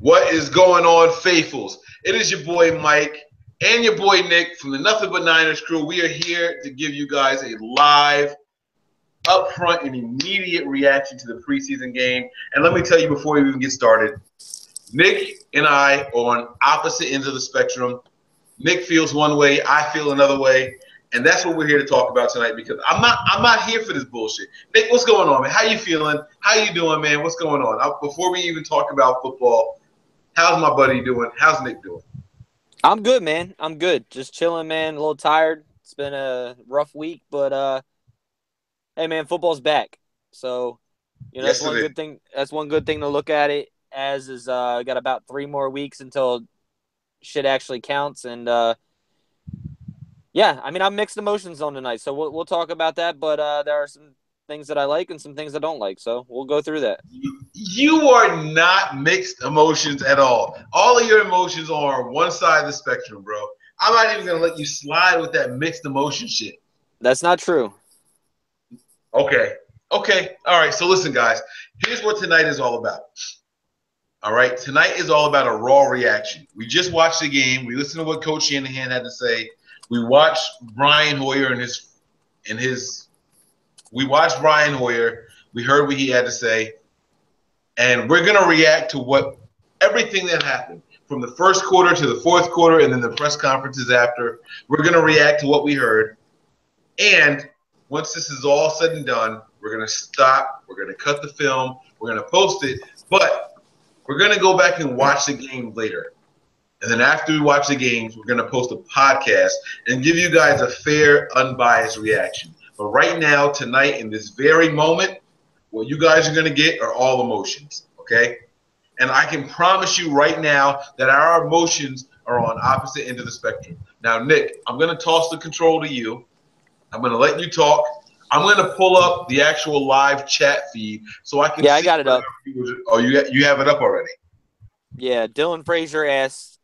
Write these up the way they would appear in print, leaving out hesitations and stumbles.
What is going on, faithfuls? It is your boy Mike and your boy Nick from the Nothing But Niners Crew. We are here to give you guys a live, upfront, and immediate reaction to the preseason game. And let me tell you before we even get started, Nick and I are on opposite ends of the spectrum. Nick feels one way, I feel another way. And that's what we're here to talk about tonight because I'm not here for this bullshit. Nick, what's going on, man? How you feeling? How you doing, man? What's going on? Before we even talk about football, how's my buddy doing? How's Nick doing? I'm good, man. I'm good. Just chilling, man. A little tired. It's been a rough week, but hey, man, football's back. So, Yes, that's it one is. good thing. That's one good thing to look at it as is. Got about 3 more weeks until shit actually counts, and yeah, I mean, I'm mixed emotions on tonight, so we'll talk about that. But there are some things that I like and some things I don't like, so we'll go through that. You are not mixed emotions at all. All of your emotions are on one side of the spectrum, bro. I'm not even gonna let you slide with that mixed emotion shit. That's not true. Okay. Okay. All right. So listen, guys. Here's what tonight is all about. All right. Tonight is all about a raw reaction. We just watched the game. We listened to what Coach Shanahan had to say. We watched Brian Hoyer and his. We watched Brian Hoyer. We heard what he had to say, and we're gonna react to what everything that happened from the first quarter to the fourth quarter, and then the press conferences after. We're gonna react to what we heard, and once this is all said and done, we're gonna stop. We're gonna cut the film. We're gonna post it, but we're going to go back and watch the game later. And then after we watch the games, we're going to post a podcast and give you guys a fair, unbiased reaction. But right now, tonight, in this very moment, what you guys are going to get are all emotions, okay? And I can promise you right now that our emotions are on opposite ends of the spectrum. Now, Nick, I'm going to toss the control to you. I'm going to let you talk. I'm going to pull up the actual live chat feed so I can Yeah, I see. got it up. Oh, you have it up already. Yeah, Dylan Frazier asks,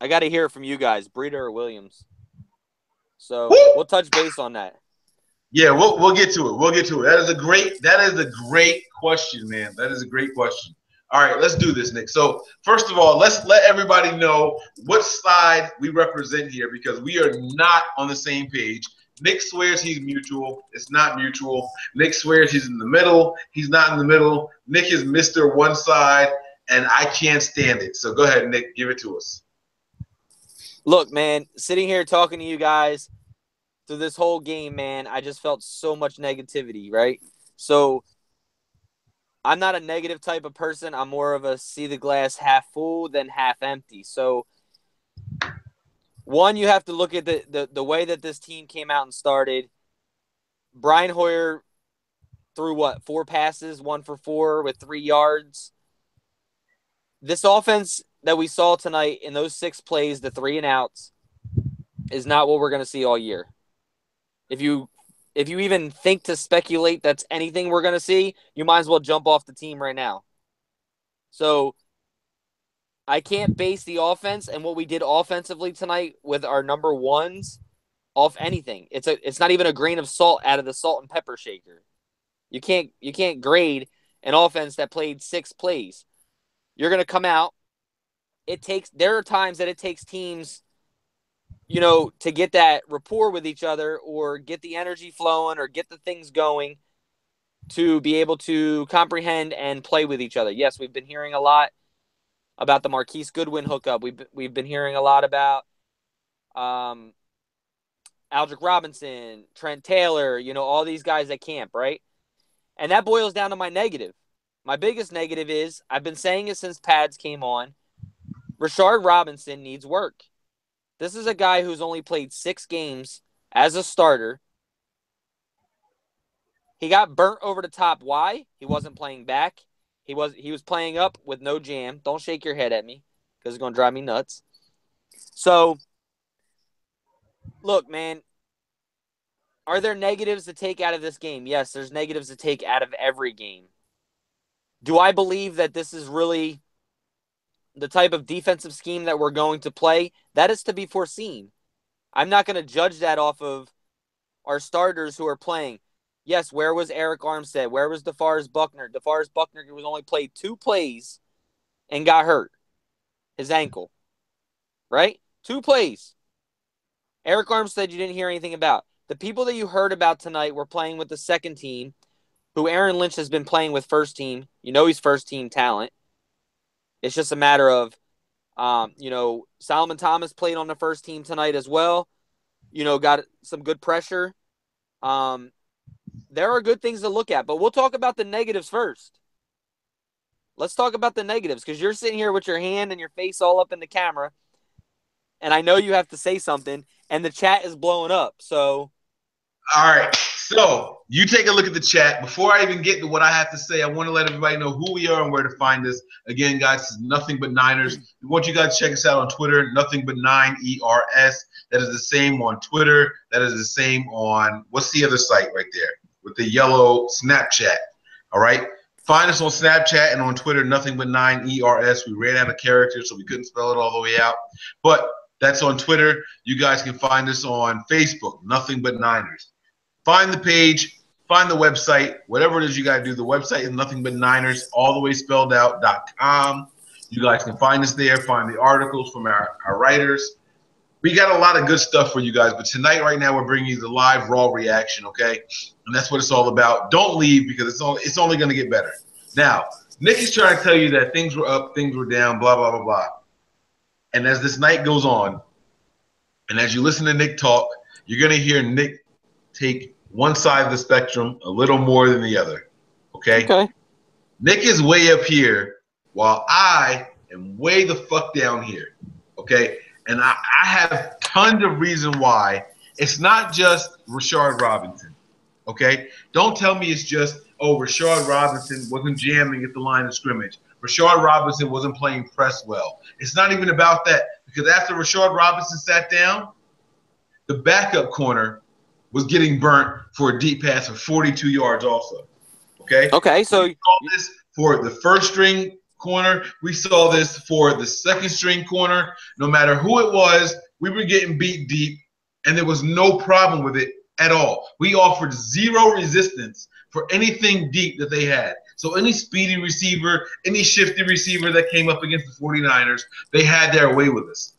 I got to hear it from you guys, Breeder or Williams. So Woo! we'll touch base on that. Yeah, we'll get to it. We'll get to it. That is a great question, man. That is a great question. All right, let's do this, Nick. So first of all, let's let everybody know what side we represent here because we are not on the same page. Nick swears he's mutual. It's not mutual. Nick swears he's in the middle. He's not in the middle. Nick is Mr. One Side, and I can't stand it. So go ahead, Nick. Give it to us. Look, man, sitting here talking to you guys through this whole game, man, I just felt so much negativity, right? So I'm not a negative type of person. I'm more of a see the glass half full than half empty. So one, you have to look at the way that this team came out and started. Brian Hoyer threw what, 4 passes, 1 for 4 with 3 yards. This offense that we saw tonight in those 6 plays, the 3 and outs, is not what we're going to see all year. If you even think to speculate that's anything we're going to see, you might as well jump off the team right now. So I can't base the offense and what we did offensively tonight with our number ones off anything. It's not even a grain of salt out of the salt and pepper shaker. You can't grade an offense that played 6 plays. You're going to come out. There are times that it takes teams, to get that rapport with each other or get the energy flowing or get the things going to be able to comprehend and play with each other. Yes, we've been hearing a lot about the Marquise Goodwin hookup. We've been hearing a lot about Aldrick Robinson, Trent Taylor, all these guys at camp, right? And that boils down to my negative. My biggest negative is, I've been saying it since Pads came on, Rashard Robinson needs work. This is a guy who's only played 6 games as a starter. He got burnt over the top. Why? He wasn't playing back. He was playing up with no jam. Don't shake your head at me because it's going to drive me nuts. So, look, man, are there negatives to take out of this game? Yes, there's negatives to take out of every game. Do I believe that this is really the type of defensive scheme that we're going to play? That is to be foreseen. I'm not going to judge that off of our starters who are playing. Yes, where was Eric Armstead? Where was DeForest Buckner? DeForest Buckner was only played 2 plays and got hurt. his ankle, right? 2 plays. Eric Armstead, you didn't hear anything about. The people that you heard about tonight were playing with the second team, who Aaron Lynch has been playing with first team. You know he's first team talent. It's just a matter of, Solomon Thomas played on the first team tonight as well. Got some good pressure. There are good things to look at, but we'll talk about the negatives first. Let's talk about the negatives, because you're sitting here with your hand and your face all up in the camera, and I know you have to say something, and the chat is blowing up. So, all right. So you take a look at the chat. Before I even get to what I have to say, I want to let everybody know who we are and where to find us. Again, guys, this is Nothing But Niners. We want you guys to check us out on Twitter, Nothing But 9ERS. That is the same on Twitter. That is the same on, what's the other site right there with the yellow Snapchat? All right. Find us on Snapchat and on Twitter, Nothing But 9ERS. We ran out of characters, so we couldn't spell it all the way out. But that's on Twitter. You guys can find us on Facebook, Nothing But Niners. Find the page, find the website, whatever it is you got to do. The website is Nothing But Niners, all the way spelled out.com. You guys can find us there, find the articles from our writers. We got a lot of good stuff for you guys, but tonight, right now, we're bringing you the live, raw reaction, okay? And that's what it's all about. Don't leave, because it's only going to get better. Now, Nick is trying to tell you that things were up, things were down, blah, blah, blah, blah. And as this night goes on, and as you listen to Nick talk, you're going to hear Nick take one side of the spectrum a little more than the other, okay? Okay. Nick is way up here while I am way the fuck down here, okay? And I have tons of reason why. It's not just Rashard Robinson, okay? Don't tell me it's just, Rashard Robinson wasn't jamming at the line of scrimmage. Rashard Robinson wasn't playing press well. It's not even about that, because after Rashard Robinson sat down, the backup corner was getting burnt for a deep pass of 42 yards also, okay? Okay, so we saw this for the first-string corner. We saw this for the second-string corner. No matter who it was, we were getting beat deep, and there was no problem with it at all. We offered zero resistance for anything deep that they had. So any speedy receiver, any shifty receiver that came up against the 49ers, they had their way with us.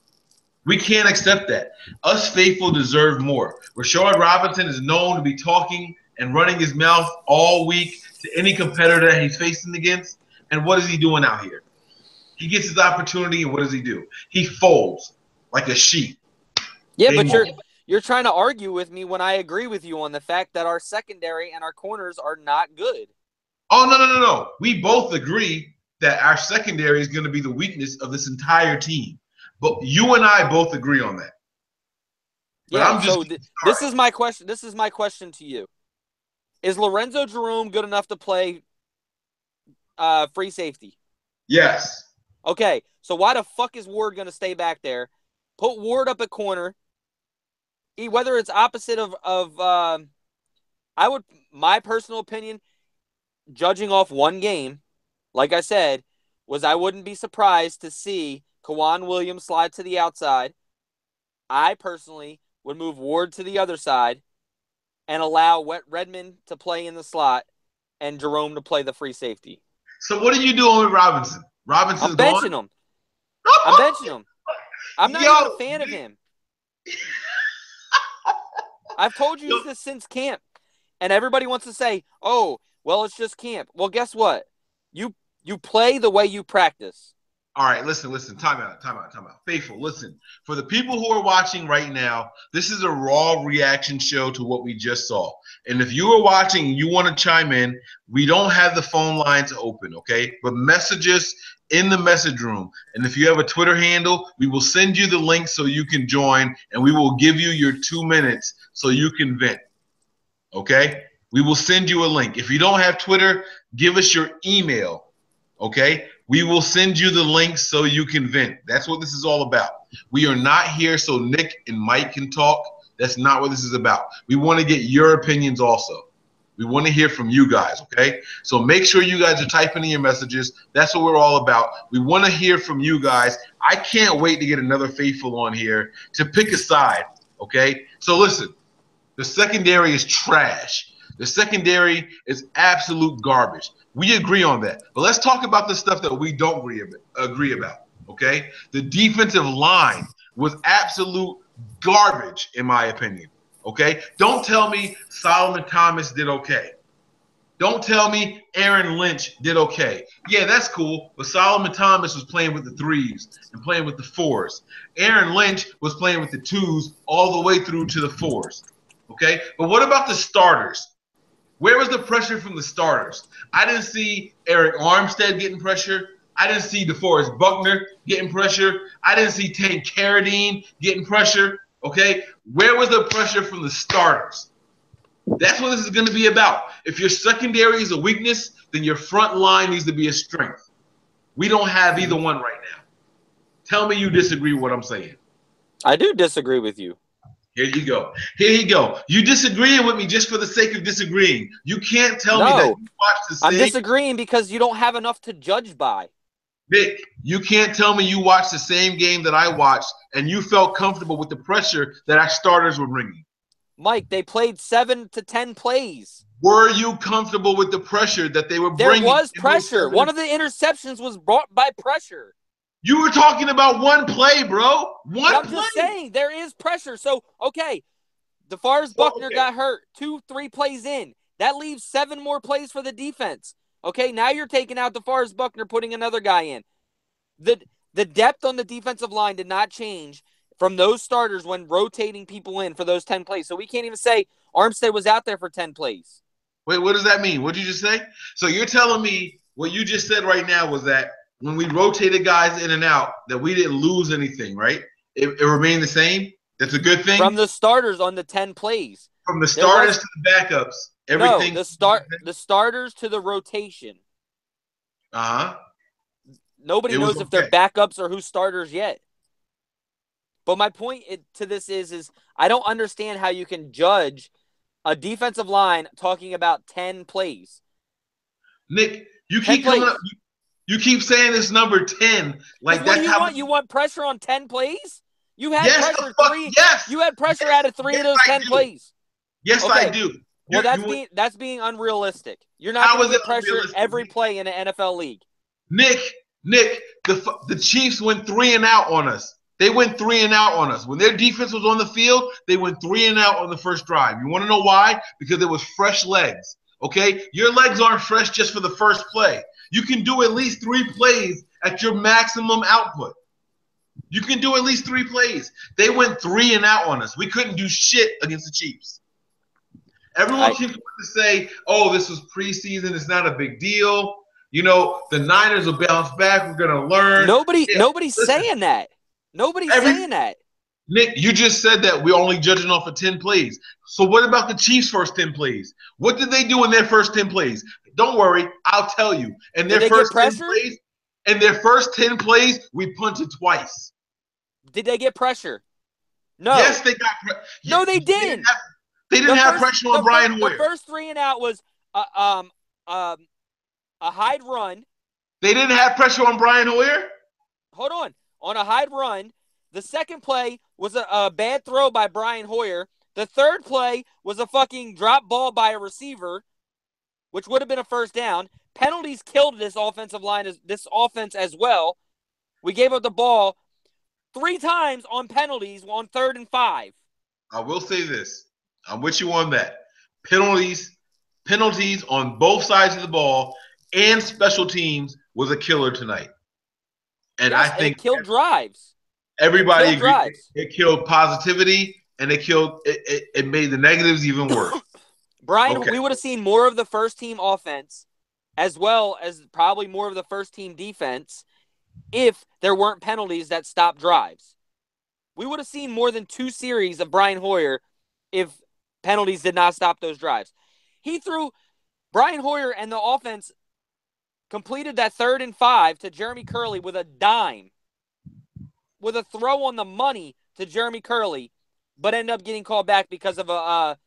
We can't accept that. Us faithful deserve more. Rashard Robinson is known to be talking and running his mouth all week to any competitor that he's facing against. And what is he doing out here? He gets his opportunity, and what does he do? He folds like a sheep. Yeah, but you're trying to argue with me when I agree with you on the fact that our secondary and our corners are not good. Oh, no. We both agree that our secondary is going to be the weakness of this entire team. But you and I both agree on that. But yeah, this is my question. This is my question to you. Is Lorenzo Jerome good enough to play free safety? Yes. Okay, so why the fuck is Ward going to stay back there? Put Ward up at corner. Whether it's opposite of my personal opinion, judging off one game, like I said, was I wouldn't be surprised to see Kawan Williams slide to the outside. I personally would move Ward to the other side and allow Redmond to play in the slot and Jerome to play the free safety. So what are you doing with Robinson? Robinson's I'm benching him. I'm benching him. I'm not even a fan of him. I've told you this since camp. And everybody wants to say, oh, well, it's just camp. Well, guess what? You play the way you practice. All right, listen. Time out. Faithful, listen. For the people who are watching right now, this is a raw reaction show to what we just saw. And if you are watching and you want to chime in, we don't have the phone lines open, okay? But message us in the message room. And if you have a Twitter handle, we will send you the link so you can join, and we will give you your 2 minutes so you can vent, okay? We will send you a link. If you don't have Twitter, give us your email, okay? We will send you the link so you can vent. That's what this is all about. We are not here so Nick and Mike can talk. That's not what this is about. We want to get your opinions also. We want to hear from you guys, okay? So make sure you guys are typing in your messages. That's what we're all about. We want to hear from you guys. I can't wait to get another faithful on here to pick a side, okay? So listen, the secondary is trash. The secondary is absolute garbage. We agree on that. But let's talk about the stuff that we don't agree about, Okay? The defensive line was absolute garbage, in my opinion. Okay? Don't tell me Solomon Thomas did okay. Don't tell me Aaron Lynch did okay. Yeah, that's cool. But Solomon Thomas was playing with the threes and playing with the fours. Aaron Lynch was playing with the twos all the way through to the fours. Okay? But what about the starters? Where was the pressure from the starters? I didn't see Eric Armstead getting pressure. I didn't see DeForest Buckner getting pressure. I didn't see Tank Carradine getting pressure. Okay? Where was the pressure from the starters? That's what this is going to be about. If your secondary is a weakness, then your front line needs to be a strength. We don't have either one right now. Tell me you disagree with what I'm saying. I do disagree with you. Here you go. Here you go. You disagreeing with me just for the sake of disagreeing. You can't tell me that you watched the same. I'm disagreeing because you don't have enough to judge by. Nick, you can't tell me you watched the same game that I watched and you felt comfortable with the pressure that our starters were bringing. Mike, they played 7 to 10 plays. Were you comfortable with the pressure that they were bringing? There was pressure. One of the interceptions was brought by pressure. You were talking about one play, bro. I'm just saying, there is pressure. So, okay, DeForest Buckner got hurt 2-3 plays in. That leaves 7 more plays for the defense. Okay, now you're taking out DeForest Buckner, putting another guy in. The depth on the defensive line did not change from those starters when rotating people in for those 10 plays. So we can't even say Armstead was out there for 10 plays. Wait, what does that mean? What did you just say? So you're telling me what you just said right now was that when we rotated guys in and out, that we didn't lose anything, right? It remained the same? That's a good thing? From the starters on the 10 plays. From the starters to the backups, everything? No, the starters to the rotation. Uh-huh. Nobody knows if they're backups or who's starters yet. But my point to this is I don't understand how you can judge a defensive line talking about 10 plays. Nick, you keep coming up. You keep saying this number 10. Like that's how you want pressure on 10 plays? You had pressure 3. Yes. You had pressure out of 3 of those 10 plays. Yes, okay. I do. Well, that's being unrealistic. You're not going to get pressure every play in an NFL league. Nick, the Chiefs went 3 and out on us. They went 3 and out on us. When their defense was on the field, they went 3 and out on the first drive. You want to know why? Because it was fresh legs. Okay? Your legs aren't fresh just for the first play. You can do at least 3 plays at your maximum output. You can do at least 3 plays. They went 3 and out on us. We couldn't do shit against the Chiefs. Everyone keeps wanting to say, oh, this was preseason. It's not a big deal. You know, the Niners will bounce back. We're going to learn. Nobody's saying that. Nobody's saying that. Nick, you just said that we're only judging off of 10 plays. So what about the Chiefs' first 10 plays? What did they do in their first 10 plays? Don't worry, I'll tell you. In their first 10 plays, we punted twice. Did they get pressure? No. Yes, they got pressure. No, they didn't. They didn't have pressure on Brian Hoyer. The first 3 and out was a hide run. They didn't have pressure on Brian Hoyer? Hold on. On a hide run. The second play was a bad throw by Brian Hoyer. The third play was a fucking drop ball by a receiver, which would have been a first down. Penalties killed this offensive line, this offense as well. We gave up the ball 3 times on penalties on 3rd and 5. I will say this. I'm with you on that. Penalties on both sides of the ball and special teams was a killer tonight. And yes, I think it killed drives. Everybody agreed. It killed positivity, and it made the negatives even worse. Brian, we would have seen more of the first-team offense as well as probably more of the first-team defense if there weren't penalties that stopped drives. We would have seen more than 2 series of Brian Hoyer if penalties did not stop those drives. Brian Hoyer and the offense completed that 3rd and 5 to Jeremy Curley with a dime, with a throw on the money to Jeremy Curley, but ended up getting called back because of a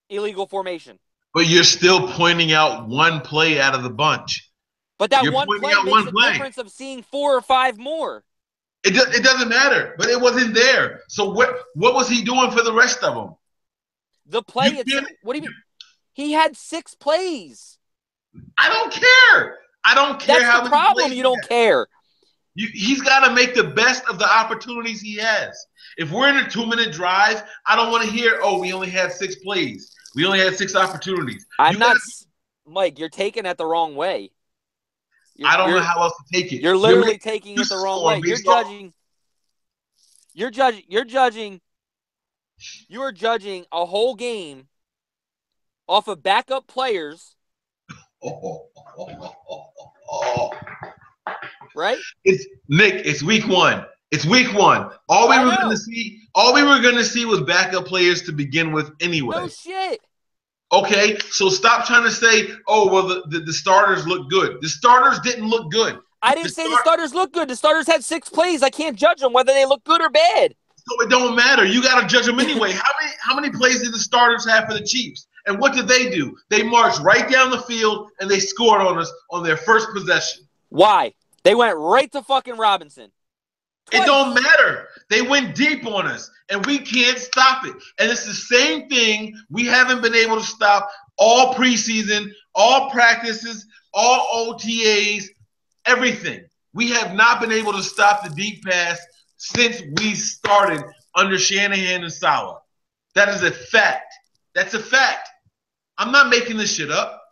illegal formation. But you're still pointing out one play out of the bunch. But that one play makes a difference of seeing 4 or 5 more. It doesn't matter, but it wasn't there. So what was he doing for the rest of them? The play itself. What do you mean? He had 6 plays. I don't care. I don't care. That's the problem. You don't care. He's got to make the best of the opportunities he has. If we're in a 2-minute drive, I don't want to hear, oh, we only had 6 plays. We only had 6 opportunities. Mike, you're taking it the wrong way. I don't know how else to take it. You're literally taking it the wrong way. You are judging a whole game off of backup players. Right? It's week 1. It's week 1. All we were going to see was backup players to begin with anyway. No shit. Okay, so stop trying to say, oh, well, the starters look good. The starters didn't look good. I didn't say the starters look good. The starters had 6 plays. I can't judge them whether they look good or bad. So it don't matter. You got to judge them anyway. How many plays did the starters have for the Chiefs? And what did they do? They marched right down the field, and they scored on us on their first possession. Why? They went right to fucking Robinson. Twice. It don't matter. They went deep on us, and we can't stop it. And it's the same thing we haven't been able to stop all preseason, all practices, all OTAs, everything. We have not been able to stop the deep pass since we started under Shanahan and Saleh. That is a fact. That's a fact. I'm not making this shit up.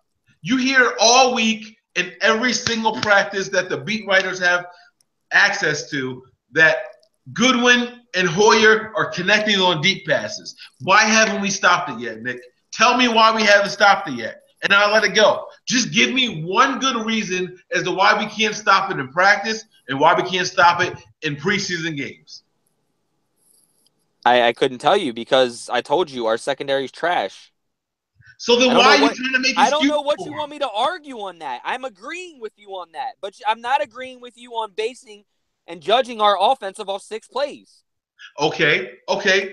You hear all week in every single practice that the beat writers have access to that Goodwin and Hoyer are connecting on deep passes. Why haven't we stopped it yet, Nick? Tell me why we haven't stopped it yet, and I'll let it go. Just give me one good reason as to why we can't stop it in practice and why we can't stop it in preseason games. I couldn't tell you because I told you our secondary's trash. So then why are you trying to make excuses? I don't know what you want me to argue on that. I'm agreeing with you on that, but I'm not agreeing with you on basing and judging our offensive off 6 plays. Okay.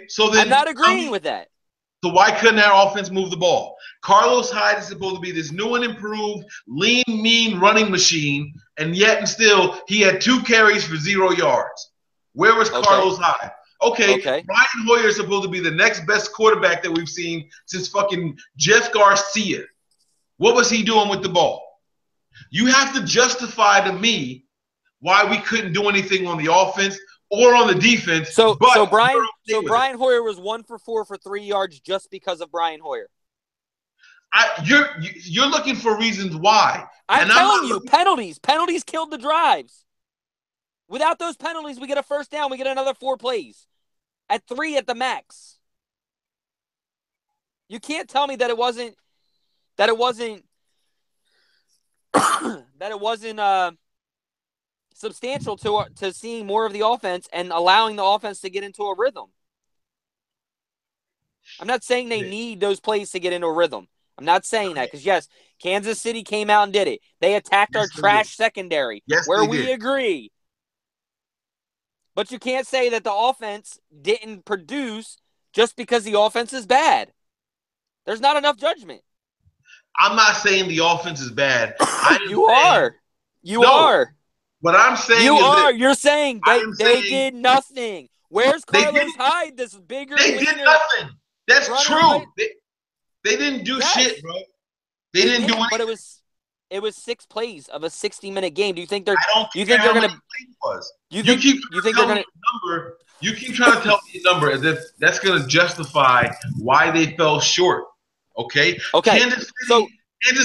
So then I'm not agreeing with that. So why couldn't our offense move the ball? Carlos Hyde is supposed to be this new and improved, lean, mean running machine, and yet and still he had 2 carries for 0 yards. Where was Carlos Hyde? Okay. Brian Hoyer is supposed to be the next best quarterback that we've seen since fucking Jeff Garcia. What was he doing with the ball? You have to justify to me why we couldn't do anything on the offense or on the defense. So Brian Hoyer was 1 for 4 for 3 yards just because of Brian Hoyer. You're looking for reasons why. I'm telling you, penalties. Penalties killed the drives. Without those penalties, we get a first down. We get another 4 plays. At 3 at the max. You can't tell me that it wasn't substantial to seeing more of the offense and allowing the offense to get into a rhythm. I'm not saying they need those plays to get into a rhythm. I'm not saying that because, yes, Kansas City came out and did it. They attacked our trash secondary, where we agree. But you can't say that the offense didn't produce just because the offense is bad. There's not enough judgment. I'm not saying the offense is bad. You are. What I'm saying You're saying they did nothing. Where's Carlos Hyde, this bigger They did nothing. That's true. They didn't do shit, bro. They didn't do anything. But it was 6 plays of a 60-minute game. Do you think they're You keep trying to tell me a number as if that's going to justify why they fell short. Okay. Kansas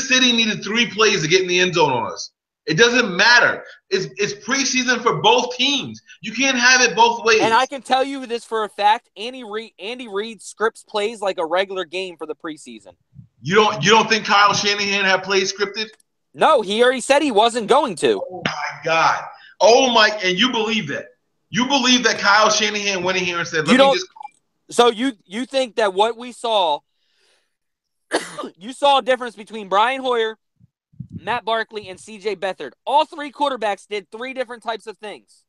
City needed 3 plays to get in the end zone on us. It doesn't matter. It's preseason for both teams. You can't have it both ways. And I can tell you this for a fact: Andy Reid scripts plays like a regular game for the preseason. You don't think Kyle Shanahan had plays scripted? No, he already said he wasn't going to. Oh my God! Oh my! And you believe that? You believe that Kyle Shanahan went in here and said, So you think that what we saw, you saw a difference between Brian Hoyer, Matt Barkley, and C.J. Beathard. All 3 quarterbacks did 3 different types of things.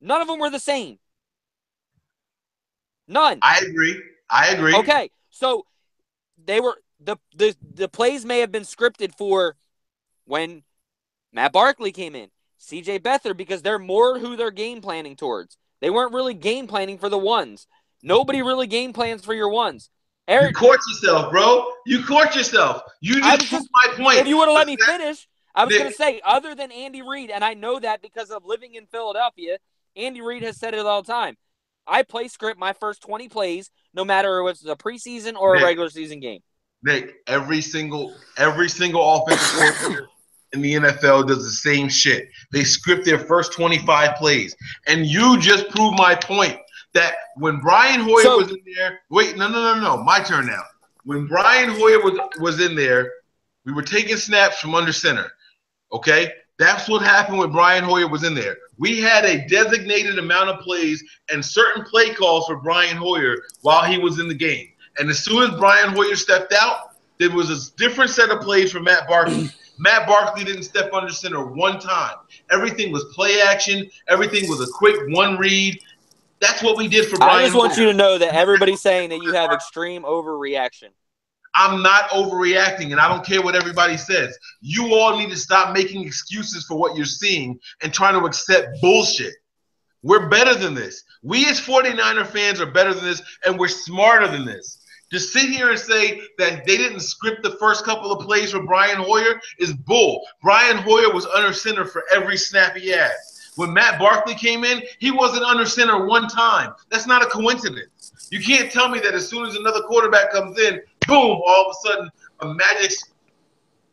None of them were the same. None. I agree. Okay, so they were the plays may have been scripted for when Matt Barkley came in, C.J. Beathard, because they're more who they're game planning towards. They weren't really game planning for the ones. Nobody really game plans for your ones. You caught yourself, bro. You caught yourself. You just proved my point. If you would have let me finish, I was going to say, other than Andy Reid, and I know that because of living in Philadelphia, Andy Reid has said it all the time. I play script my first 20 plays, no matter if it's a preseason or a regular season game. Nick, every single offensive coordinator in the NFL does the same shit. They script their first 25 plays. And you just proved my point that when Brian Hoyer was in there – wait, no. My turn now. When Brian Hoyer was in there, we were taking snaps from under center, okay? That's what happened when Brian Hoyer was in there. We had a designated amount of plays and certain play calls for Brian Hoyer while he was in the game. And as soon as Brian Hoyer stepped out, there was a different set of plays for Matt Barkley. Matt Barkley didn't step under center one time. Everything was play action. Everything was a quick one read. That's what we did for Brian Hoyer. I just want you to know that everybody's saying that you have extreme overreaction. I'm not overreacting, and I don't care what everybody says. You all need to stop making excuses for what you're seeing and trying to accept bullshit. We're better than this. We as 49er fans are better than this, and we're smarter than this. To sit here and say that they didn't script the first couple of plays for Brian Hoyer is bull. Brian Hoyer was under center for every snap he had. When Matt Barkley came in, he wasn't under center one time. That's not a coincidence. You can't tell me that as soon as another quarterback comes in, boom, all of a sudden a magic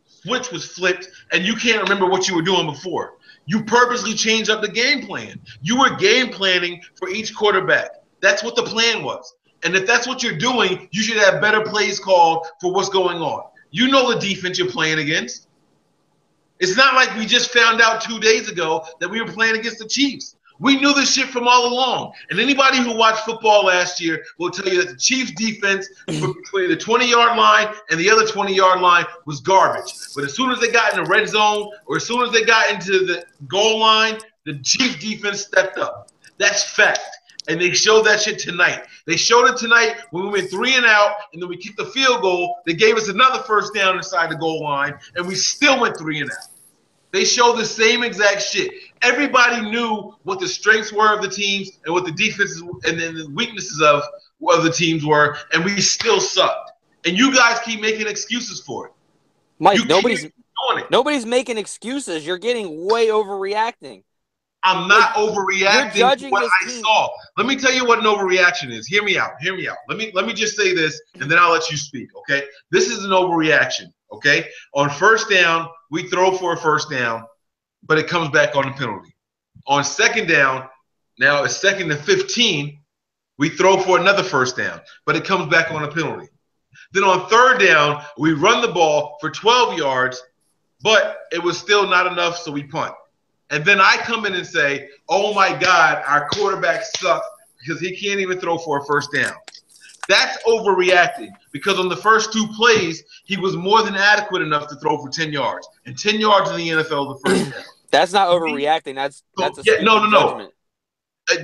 switch was flipped and you can't remember what you were doing before. You purposely changed up the game plan. You were game planning for each quarterback. That's what the plan was. And if that's what you're doing, you should have better plays called for what's going on. You know the defense you're playing against. It's not like we just found out 2 days ago that we were playing against the Chiefs. We knew this shit from all along. And anybody who watched football last year will tell you that the Chiefs' defense between the 20-yard line and the other 20-yard line was garbage. But as soon as they got in the red zone or as soon as they got into the goal line, the Chiefs' defense stepped up. That's fact. And they showed that shit tonight. They showed it tonight when we went 3 and out, and then we kicked the field goal. They gave us another first down inside the goal line, and we still went 3 and out. They showed the same exact shit. Everybody knew what the strengths were of the teams and what the defenses and then the weaknesses of the teams were, and we still sucked. And you guys keep making excuses for it. Mike, nobody's making excuses. You're getting way overreacting. I'm not overreacting to what I saw. Let me tell you what an overreaction is. Hear me out. Let me just say this, and then I'll let you speak, okay? This is an overreaction, okay? On first down, we throw for a first down, but it comes back on a penalty. On second down, now it's 2nd and 15, we throw for another first down, but it comes back on a penalty. Then on third down, we run the ball for 12 yards, but it was still not enough, so we punt. And then I come in and say, oh, my God, our quarterback sucks because he can't even throw for a first down. That's overreacting because on the first 2 plays, he was more than adequate enough to throw for 10 yards. And 10 yards in the NFL the first down. That's not overreacting. That's a judgment.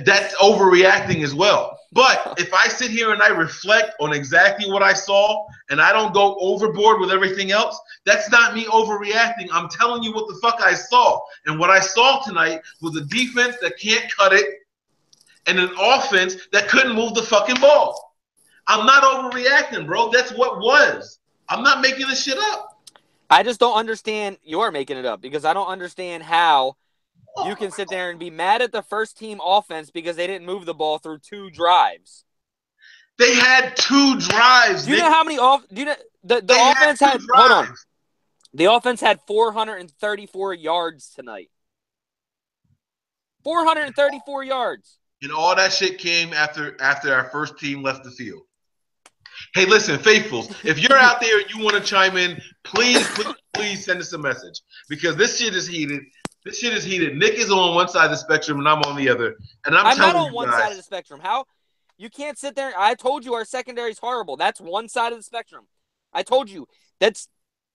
That's overreacting as well. But if I sit here and I reflect on exactly what I saw and I don't go overboard with everything else, that's not me overreacting. I'm telling you what the fuck I saw. And what I saw tonight was a defense that can't cut it and an offense that couldn't move the fucking ball. I'm not overreacting, bro. That's what was. I'm not making this shit up. I just don't understand. You're making it up because I don't understand how you can sit there and be mad at the first team offense because they didn't move the ball through 2 drives. They had 2 drives. Do you know how many the offense had hold on. The offense had 434 yards tonight. 434 yards. And all that shit came after our first team left the field. Hey, listen, faithfuls, if you're out there and you want to chime in, please send us a message because this shit is heated. This shit is heated. Nick is on one side of the spectrum and I'm on the other. And I'm not on one side of the spectrum. How? You can't sit there. I told you our secondary is horrible. That's one side of the spectrum. I told you the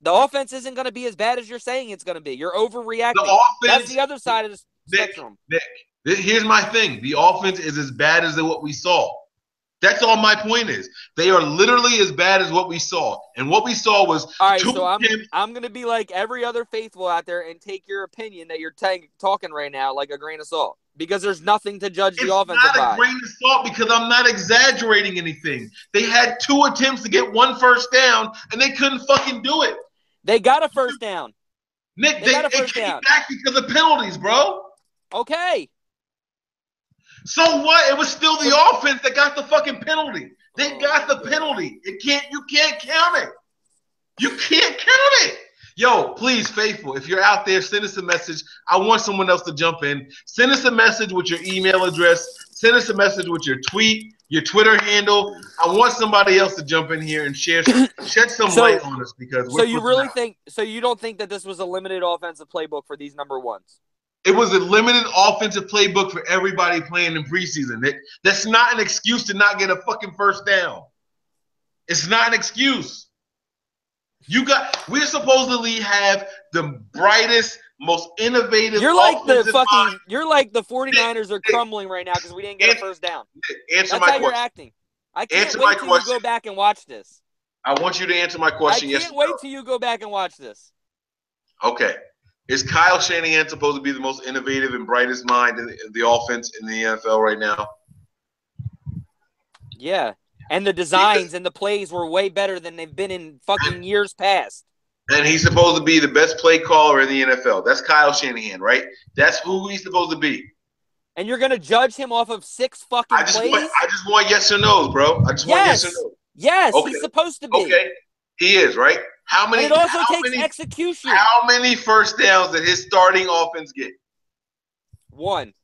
offense isn't going to be as bad as you're saying it's going to be. You're overreacting. That's the other side of the spectrum. Nick, here's my thing. The offense is as bad as what we saw. That's all my point is. They are literally as bad as what we saw. And what we saw was all right, so I'm going to be like every other faithful out there and take your opinion that you're talking right now like a grain of salt because there's nothing to judge the offense by. It's not a grain of salt because I'm not exaggerating anything. They had 2 attempts to get 1 first down, and they couldn't fucking do it. They got a first down. Nick, They got a it first came down. back because of penalties, bro. Okay. So what? It was still the offense that got the fucking penalty. They got the God. penalty. You can't count it. You can't count it. Yo, please, faithful, if you're out there, send us a message. I want someone else to jump in. Send us a message with your email address. Send us a message with your tweet, your Twitter handle. I want somebody else to jump in here and shed some light on us because we're So you don't think that this was a limited offensive playbook for these number ones? It was a limited offensive playbook for everybody playing in preseason, Nick. That's not an excuse to not get a fucking first down. It's not an excuse. We're supposedly have the brightest, most innovative You're like the 49ers are crumbling right now because we didn't get a first down. Answer That's my how question. you're acting. I can't wait till you go back and watch this. I want you to answer my question. I can't wait till you go back and watch this. Okay. Is Kyle Shanahan supposed to be the most innovative and brightest mind in the offense in the NFL right now? Yeah. And the designs and the plays were way better than they've been in fucking years past. And he's supposed to be the best play caller in the NFL. That's Kyle Shanahan, right? That's who he's supposed to be. And you're going to judge him off of 6 fucking plays? I just want yes or no's, bro. I just want yes or no. Yes, okay. He's supposed to be. Okay, he is, right? How many? And it also takes execution. How many first downs did his starting offense get? 1.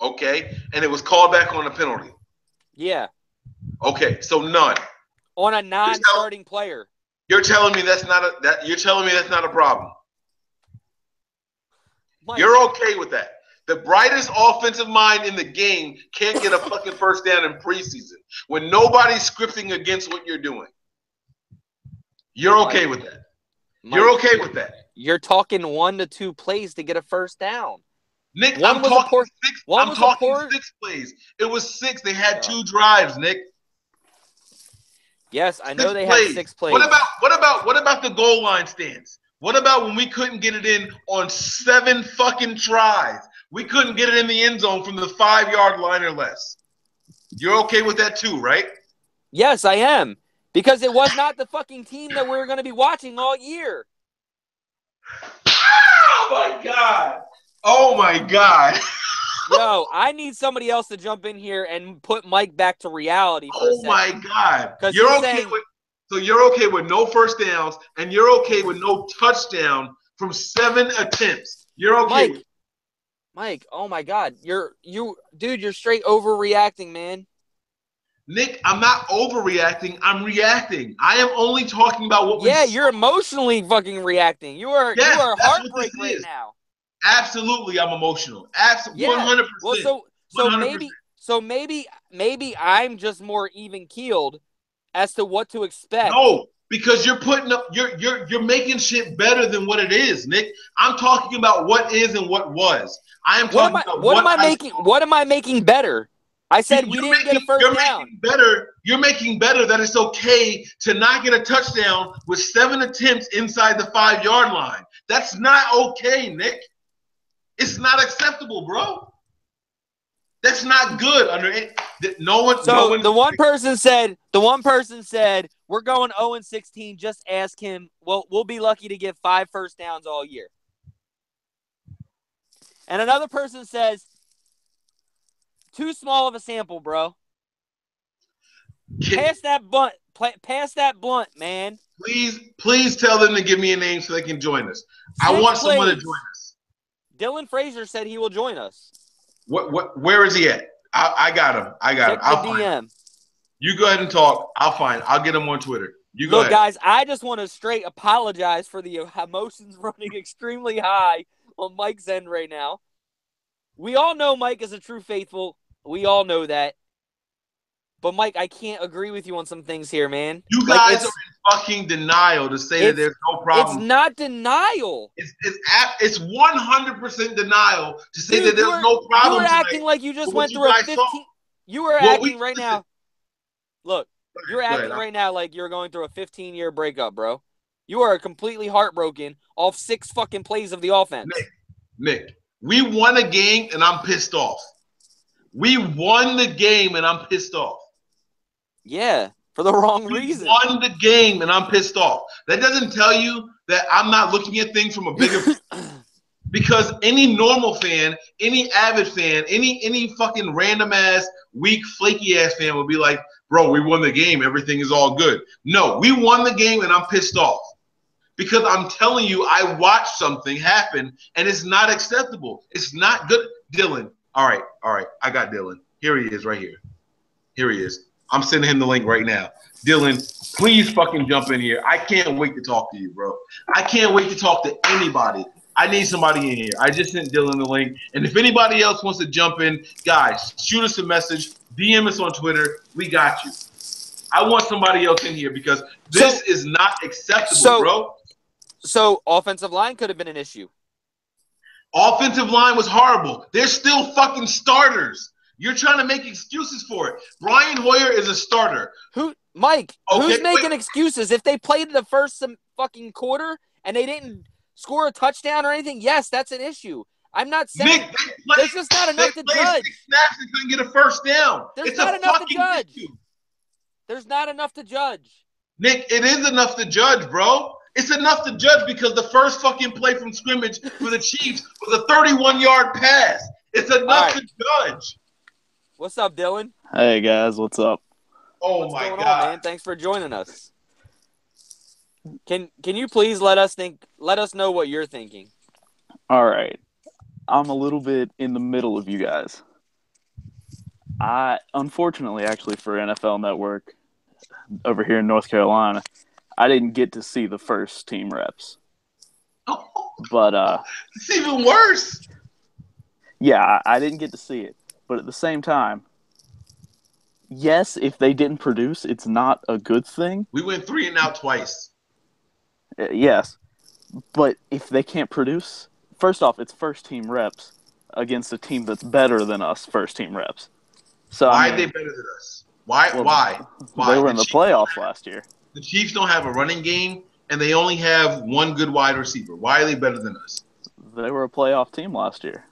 Okay, and it was called back on a penalty. Yeah. Okay, so none. On a non-starting player. You're telling me that's not a problem. Mike. You're okay with that. The brightest offensive mind in the game can't get a fucking first down in preseason when nobody's scripting against what you're doing. You're okay with that. You're okay with that. You're talking 1 to 2 plays to get a first down. Nick, I'm talking 6 plays. It was 6. They had 2 drives, Nick. Yes, I know they had 6 plays. What about the goal line stance? What about when we couldn't get it in on 7 fucking tries? We couldn't get it in the end zone from the 5-yard line or less. You're okay with that too, right? Yes, I am. Because it was not the fucking team that we were going to be watching all year. Oh, my God. Oh, my God. Yo, I need somebody else to jump in here and put Mike back to reality for a second. Oh, my God. You're okay with no first downs, and you're okay with no touchdown from 7 attempts. You're okay with Mike, oh my God. You're straight overreacting, man. Nick, I'm not overreacting. I'm reacting. I am only talking about what we saw. You're emotionally fucking reacting. You are heartbreak right now. Absolutely, I'm emotional. Absolutely, 100%. Well, so maybe I'm just more even keeled as to what to expect. No, because you're putting up you're making shit better than what it is, Nick. I'm talking about what is and what was. I am talking about what am I making better? I said we didn't get a first down. You're making better that it's okay to not get a touchdown with 7 attempts inside the 5-yard line. That's not okay, Nick. It's not acceptable, bro. That's not good under it. The one person said we're going 0-16. Just ask him. Well, we'll be lucky to get 5 first downs all year. And another person says, too small of a sample, bro. Pass that blunt, man. Please tell them to give me a name so they can join us. I want someone to join us. Dylan Frazier said he will join us. Where is he at? I got him. Check the DM. You go ahead and talk. I'll get him on Twitter. You go ahead. Guys, I just want to straight apologize for the emotions running extremely high on Mike's end right now. We all know Mike is a true faithful. We all know that. But, Mike, I can't agree with you on some things here, man. You guys are in fucking denial to say that there's no problem. It's not denial. It's 100% denial to say that there's no problem. You were acting like you just went through a 15. You were acting right now. Look, you're acting right now like you're going through a 15-year breakup, bro. You are completely heartbroken off 6 fucking plays of the offense. Nick, we won a game and I'm pissed off. We won the game and I'm pissed off. Yeah. for the wrong We reason. won the game, and I'm pissed off. That doesn't tell you that I'm not looking at things from a bigger because any normal fan, any avid fan, any fucking random ass, weak, flaky ass fan will be like, bro, we won the game. Everything is all good. No, we won the game, and I'm pissed off. Because I'm telling you, I watched something happen, and it's not acceptable. It's not good. Dylan, all right. I got Dylan. Here he is right here. Here he is. I'm sending him the link right now. Dylan, please fucking jump in here. I can't wait to talk to you, bro. I can't wait to talk to anybody. I need somebody in here. I just sent Dylan the link. And if anybody else wants to jump in, guys, shoot us a message. DM us on Twitter. We got you. I want somebody else in here because this is not acceptable, bro. So offensive line could have been an issue. Offensive line was horrible. They're still fucking starters. You're trying to make excuses for it. Brian Hoyer is a starter. Who's making excuses? If they played the first fucking quarter and they didn't score a touchdown or anything, yes, that's an issue. I'm not saying there's just not enough to judge. 6 snaps and couldn't get a first down. There's not enough to judge. There's not enough to judge. Nick, it is enough to judge, bro. It's enough to judge because the first fucking play from scrimmage for the Chiefs was a 31-yard pass. It's enough to judge. What's up, Dylan? Hey, guys. What's up? Oh, my God. Man? Thanks for joining us. Can you please let us know what you're thinking? All right. I'm a little bit in the middle of you guys. Unfortunately, actually, for NFL Network over here in North Carolina, I didn't get to see the first team reps. But it's even worse. Yeah, I didn't get to see it. But at the same time, yes, if they didn't produce, it's not a good thing. We went 3 and out twice. Yes. But if they can't produce, first off, it's first team reps against a team that's better than us, first team reps. So why are they better than us? Why? They were in the playoffs last year. The Chiefs don't have a running game, and they only have one good wide receiver. Why are they better than us? They were a playoff team last year.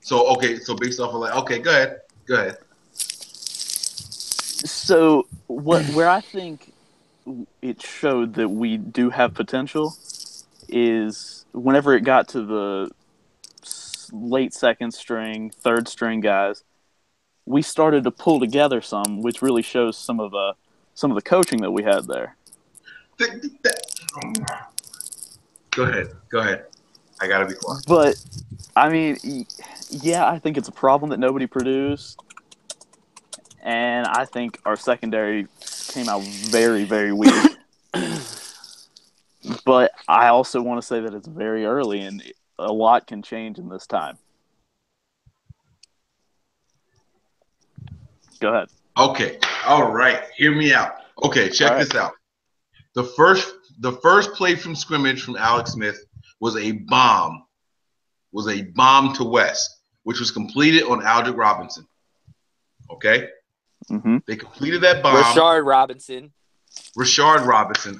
So based off of okay, go ahead. So where I think it showed that we do have potential is whenever it got to the late second string, third string guys, we started to pull together some, which really shows some of the coaching that we had there. Go ahead. I gotta be quiet. But I mean, yeah, I think it's a problem that nobody produced, and I think our secondary came out very, very weak. But I also want to say that it's very early, and a lot can change in this time. Go ahead. Okay. All right. Hear me out. Okay. Check this out. The first play from scrimmage from Alex Smith was a bomb. To West, which was completed on Aldrick Robinson. Okay. Mm-hmm. They completed that bomb. Rashard Robinson.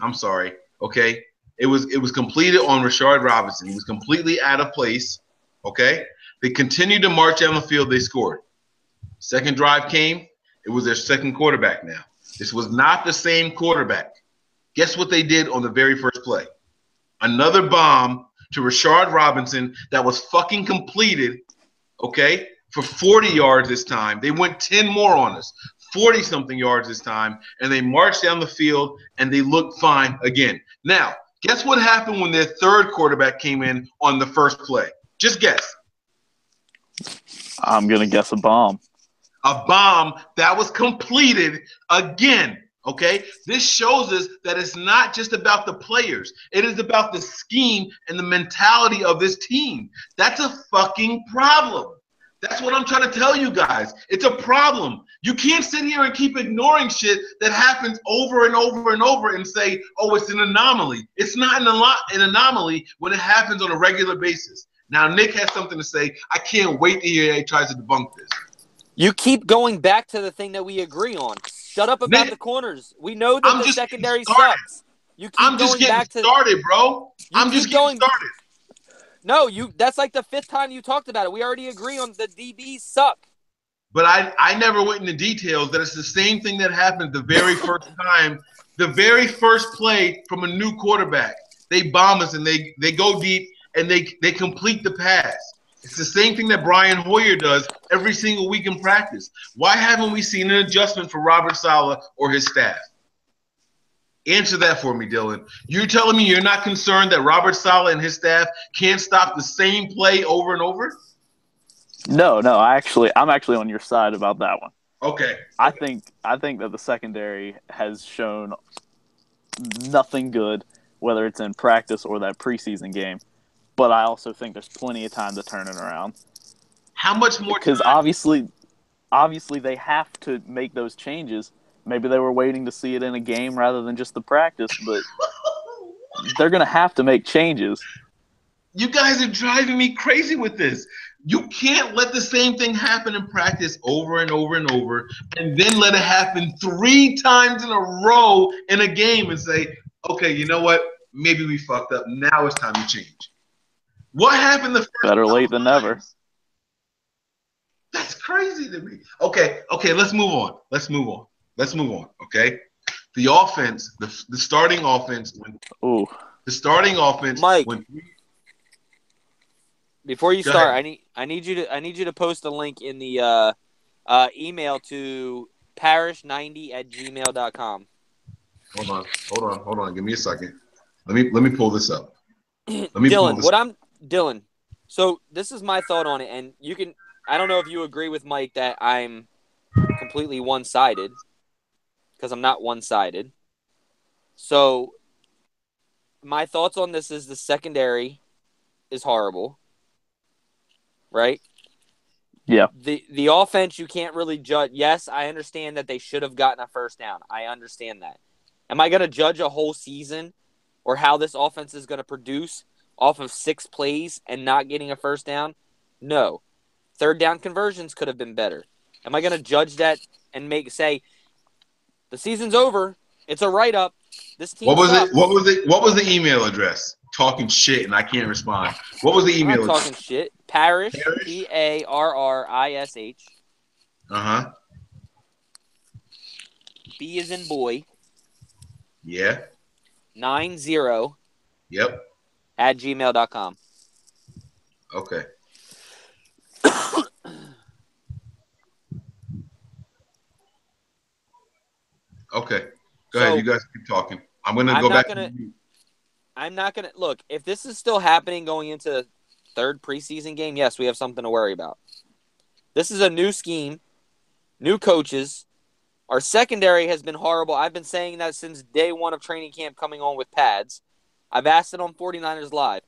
I'm sorry. Okay. It was completed on Rashard Robinson. He was completely out of place. Okay. They continued to march down the field. They scored. Second drive came. It was their second quarterback now. This was not the same quarterback. Guess what they did on the very first play? Another bomb to Rashard Robinson that was fucking completed, okay, for 40 yards this time. They went 10 more on us, 40-something yards this time, and they marched down the field, and they looked fine again. Now, guess what happened when their third quarterback came in on the first play? Just guess. I'm going to guess a bomb. A bomb that was completed again. Okay, this shows us that it's not just about the players. It is about the scheme and the mentality of this team. That's a fucking problem. That's what I'm trying to tell you guys. It's a problem. You can't sit here and keep ignoring shit that happens over and over and over and say, oh, it's an anomaly. It's not an anomaly when it happens on a regular basis. Now, Nick has something to say. I can't wait to hear he tries to debunk this. You keep going back to the thing that we agree on. Shut up about the corners. We know that the secondary sucks. You keep going back to started, bro. I'm just getting started. No, that's like the fifth time you talked about it. We already agree on the DBs suck. But I never went into details that it's the same thing that happened the very first time, the very first play from a new quarterback. They bomb us and they go deep and they complete the pass. It's the same thing that Brian Hoyer does every single week in practice. Why haven't we seen an adjustment for Robert Saleh or his staff? Answer that for me, Dylan. You're telling me you're not concerned that Robert Saleh and his staff can't stop the same play over and over? No, I'm actually on your side about that one. Okay. I think that the secondary has shown nothing good, whether it's in practice or that preseason game. But I also think there's plenty of time to turn it around. How much more Because time? obviously they have to make those changes. Maybe they were waiting to see it in a game rather than just the practice, but they're going to have to make changes. You guys are driving me crazy with this. You can't let the same thing happen in practice over and over and over and then let it happen 3 times in a row in a game and say, okay, you know what? Maybe we fucked up. Now it's time to change. What happened the first Better late than never. That's crazy to me. Okay, let's move on. Okay? The offense, the starting offense. The starting offense. Mike, before you start, I need you to post a link in the email to parish90@gmail.com. Hold on. Give me a second. Let me pull this up. Dylan. So this is my thought on it, and you can. I don't know if you agree with Mike that I'm completely one-sided, because I'm not one-sided. So my thoughts on this is the secondary is horrible, right? Yeah. The offense you can't really judge. Yes, I understand that they should have gotten a first down. I understand that. Am I going to judge a whole season or how this offense is going to produce off of 6 plays and not getting a first down? No. Third down conversions could have been better. Am I going to judge that and say the season's over? It's a write-up. This team sucks. What was the email address? Talking shit and I can't respond. What was the email address? Talking shit. Parish, Parrish. Uh-huh. B as in boy. Yeah. 90. Yep. @gmail.com. Okay. Okay. Go ahead. You guys keep talking. I'm going to go back. I'm not going to – look, if this is still happening going into the third preseason game, yes, we have something to worry about. This is a new scheme, new coaches. Our secondary has been horrible. I've been saying that since day one of training camp coming on with pads. I've asked it on 49ers Live.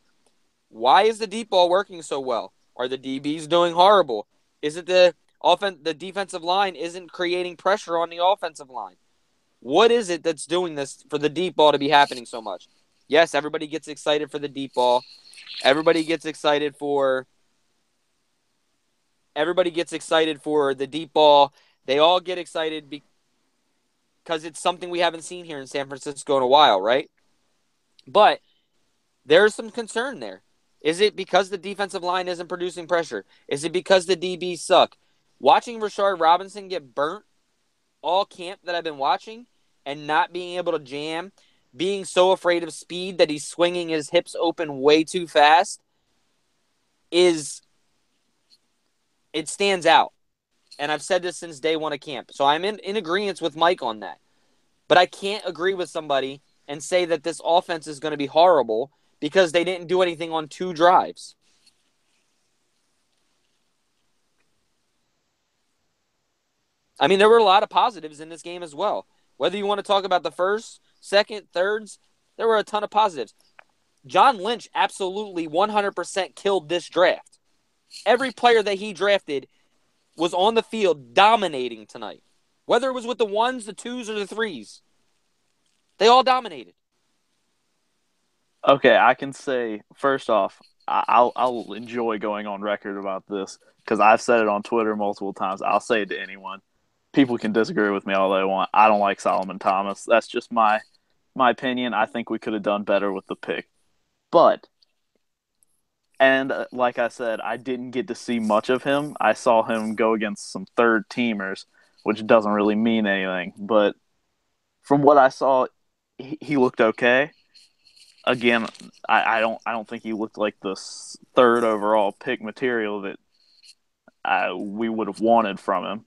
Why is the deep ball working so well? Are the DBs doing horrible? Is it the defensive line isn't creating pressure on the offensive line? What is it that's doing this for the deep ball to be happening so much? Yes, everybody gets excited for the deep ball. Everybody gets excited for the deep ball. They all get excited because it's something we haven't seen here in San Francisco in a while, right? But there's some concern there. Is it because the defensive line isn't producing pressure? Is it because the DBs suck? Watching Rashard Robinson get burnt all camp that I've been watching and not being able to jam, being so afraid of speed that he's swinging his hips open way too fast, it stands out. And I've said this since day one of camp. So I'm in agreement with Mike on that. But I can't agree with somebody and say that this offense is going to be horrible because they didn't do anything on 2 drives. I mean, there were a lot of positives in this game as well. Whether you want to talk about the first, second, thirds, there were a ton of positives. John Lynch absolutely 100% killed this draft. Every player that he drafted was on the field dominating tonight. Whether it was with the 1s, the 2s, or the 3s. They all dominated. Okay, I can say, first off, I'll enjoy going on record about this because I've said it on Twitter multiple times. I'll say it to anyone. People can disagree with me all they want. I don't like Solomon Thomas. That's just my opinion. I think we could have done better with the pick. But And like I said, I didn't get to see much of him. I saw him go against some third teamers, which doesn't really mean anything. But from what I saw, he looked okay. Again, I don't think he looked like the third overall pick material that we would have wanted from him.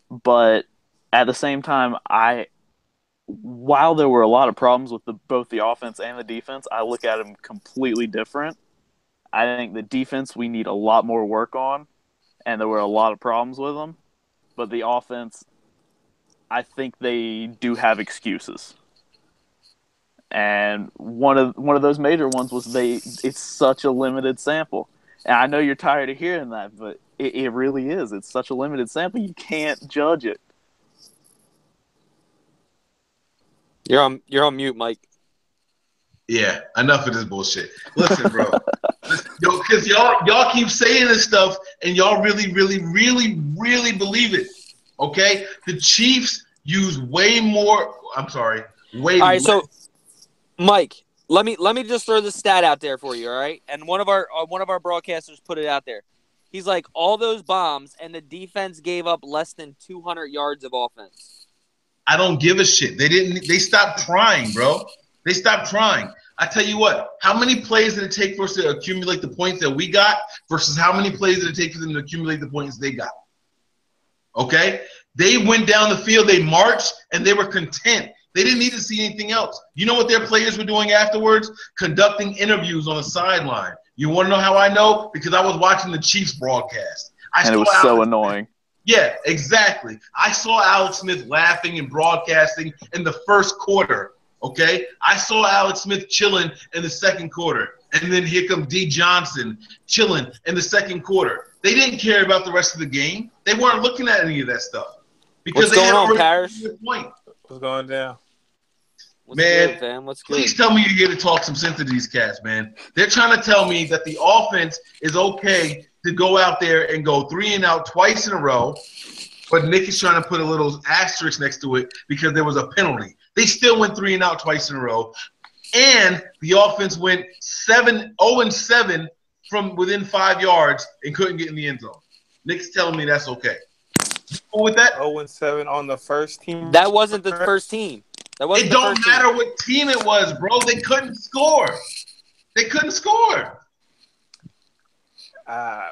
But at the same time, while there were a lot of problems with both the offense and the defense, I look at him completely different. I think the defense we need a lot more work on, and there were a lot of problems with them. But the offense, I think they do have excuses. And one of those major ones was it's such a limited sample. And I know you're tired of hearing that, but it really is. It's such a limited sample, you can't judge it. You're on mute, Mike. Yeah, enough of this bullshit. Listen, bro. Because y'all keep saying this stuff, and y'all really, really, really, really believe it. Okay? The Chiefs use way more. I'm sorry. Way All right, less. so Mike, let me just throw this stat out there for you, all right? And one of our broadcasters put it out there. He's like, all those bombs, and the defense gave up less than 200 yards of offense. I don't give a shit. They stopped trying, bro. They stopped trying. I tell you what, how many plays did it take for us to accumulate the points that we got versus how many plays did it take for them to accumulate the points they got? Okay? They went down the field, they marched, and they were content. They didn't need to see anything else. You know what their players were doing afterwards? Conducting interviews on the sideline. You want to know how I know? Because I was watching the Chiefs broadcast. And it was so annoying. Yeah, exactly. I saw Alex Smith laughing and broadcasting in the first quarter, okay? I saw Alex Smith chilling in the second quarter. And then here comes D. Johnson chilling in the second quarter. They didn't care about the rest of the game. They weren't looking at any of that stuff. Because What's going on, Parrish? What's going down? What's good, fam? What's good? Please tell me you're here to talk some sense to these cats, man. They're trying to tell me that the offense is okay to go out there and go 3 and out twice in a row, but Nick is trying to put a little asterisk next to it because there was a penalty. They still went 3 and out twice in a row, and the offense went 0-7 from within 5 yards and couldn't get in the end zone. Nick's telling me that's okay. Cool with that? 0-7 on the first team. That wasn't the first team. It don't matter what team it was, bro. They couldn't score. They couldn't score. I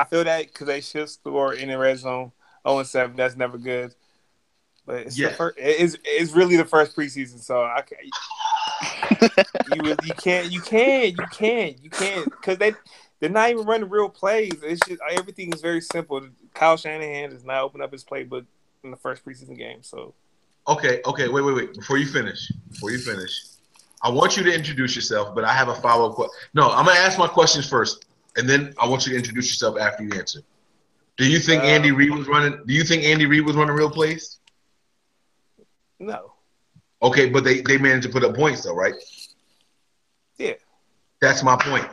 feel that because they should score in the red zone. 0-7, that's never good. But it's it's really the first preseason, so I can't. You can't because they're not even running real plays. It's just everything is very simple. Kyle Shanahan does not open up his playbook in the first preseason game, so. Okay, wait. Before you finish, I want you to introduce yourself, but I have a follow-up question. No, I'm going to ask my questions first, and then I want you to introduce yourself after you answer. Do you think Andy Reid was running real plays? No. Okay, but they managed to put up points, though, right? Yeah. That's my point.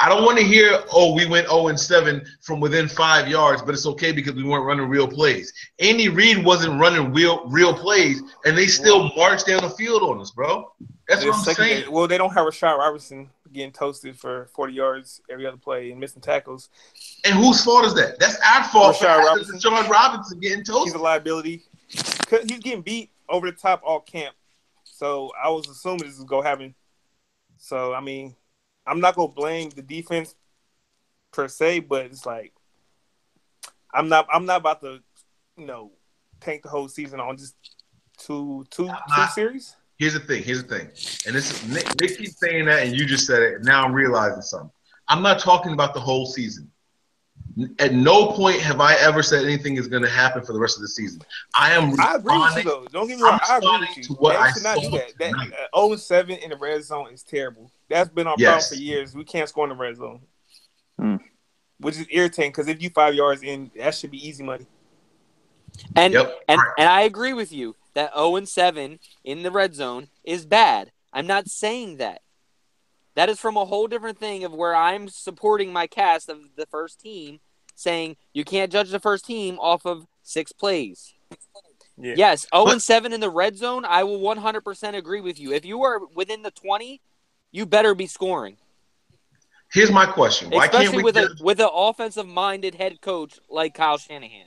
I don't want to hear, we went 0-7 from within 5 yards, but it's okay because we weren't running real plays. Andy Reid wasn't running real plays, and they still marched down the field on us, bro. That's what I'm saying. Well, they don't have Rashad Robinson getting toasted for 40 yards every other play and missing tackles. And whose fault is that? That's our fault. Rashad Robinson getting toasted. He's a liability. He's getting beat over the top all camp. So I was assuming this was going to happen. So, I mean, I'm not going to blame the defense per se, but it's like I'm not about to, tank the whole season on just two series. Here's the thing. And this is Nick keeps saying that, and you just said it. And now I'm realizing something. I'm not talking about the whole season. At no point have I ever said anything is going to happen for the rest of the season. I agree with you, though. Don't get me wrong. I agree with you. To what I should not do that. 0-7 in the red zone is terrible. That's been our problem for years. We can't score in the red zone, which is irritating because if you 5 yards in, that should be easy money. And I agree with you that 0-7 in the red zone is bad. I'm not saying that. That is from a whole different thing of where I'm supporting my cast of the first team, saying you can't judge the first team off of 6 plays. Yeah. Yes, 0-7 in the red zone, I will 100% agree with you. If you are within the 20, you better be scoring. Here's my question: Why can't Especially we with an offensive-minded head coach like Kyle Shanahan.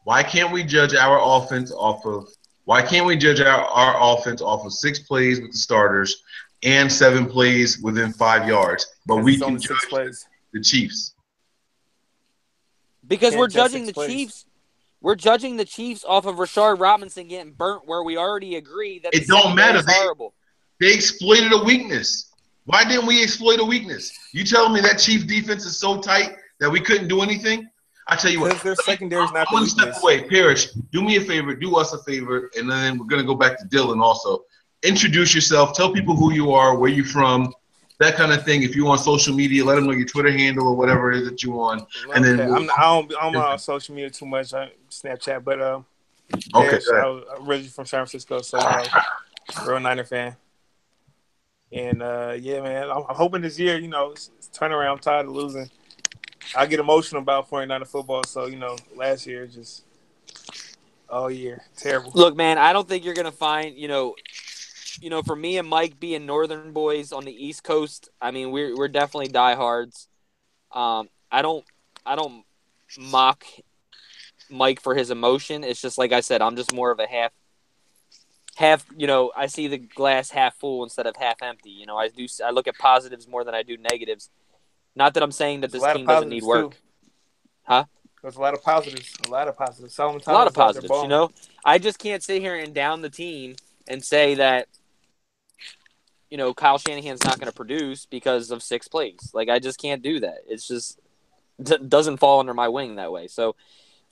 Why can't we judge our offense off of? Why can't we judge our offense off of 6 plays with the starters and 7 plays within 5 yards? But we can judge 6 plays. the Chiefs Because we're Can't judge judging 6 the plays. Chiefs. We're judging the Chiefs off of Rashard Robinson getting burnt, where we already agree that It the don't matter. secondary is horrible. They exploited a weakness. Why didn't we exploit a weakness? You telling me that Chiefs defense is so tight that we couldn't do anything? I tell you what. Because their secondary is not I'm the one step weakness. away. Parrish, do me a favor. Do us a favor. And then we're going to go back to Dylan also. Introduce yourself. Tell people who you are, where you're from, that kind of thing. If you're on social media, let them know your Twitter handle or whatever it is that you're on. And then I'm on social media too much on Snapchat, but okay, I'm originally from San Francisco, so real Niner fan. And yeah, man, I'm hoping this year, it's turnaround. I'm tired of losing. I get emotional about 49er football, so last year just all year terrible. Look, man, I don't think you're gonna find, for me and Mike being Northern boys on the East Coast. I mean, we're definitely diehards. I don't mock Mike for his emotion. It's just like I said, I'm just more of a half. I see the glass half full instead of half empty. I look at positives more than I do negatives. Not that I'm saying that this team doesn't need work. Too. Huh? There's a lot of positives. Solomon A lot of Thomas positives, I just can't sit here and down the team and say that, Kyle Shanahan's not going to produce because of 6 plays. Like, I just can't do that. It's just doesn't fall under my wing that way. So,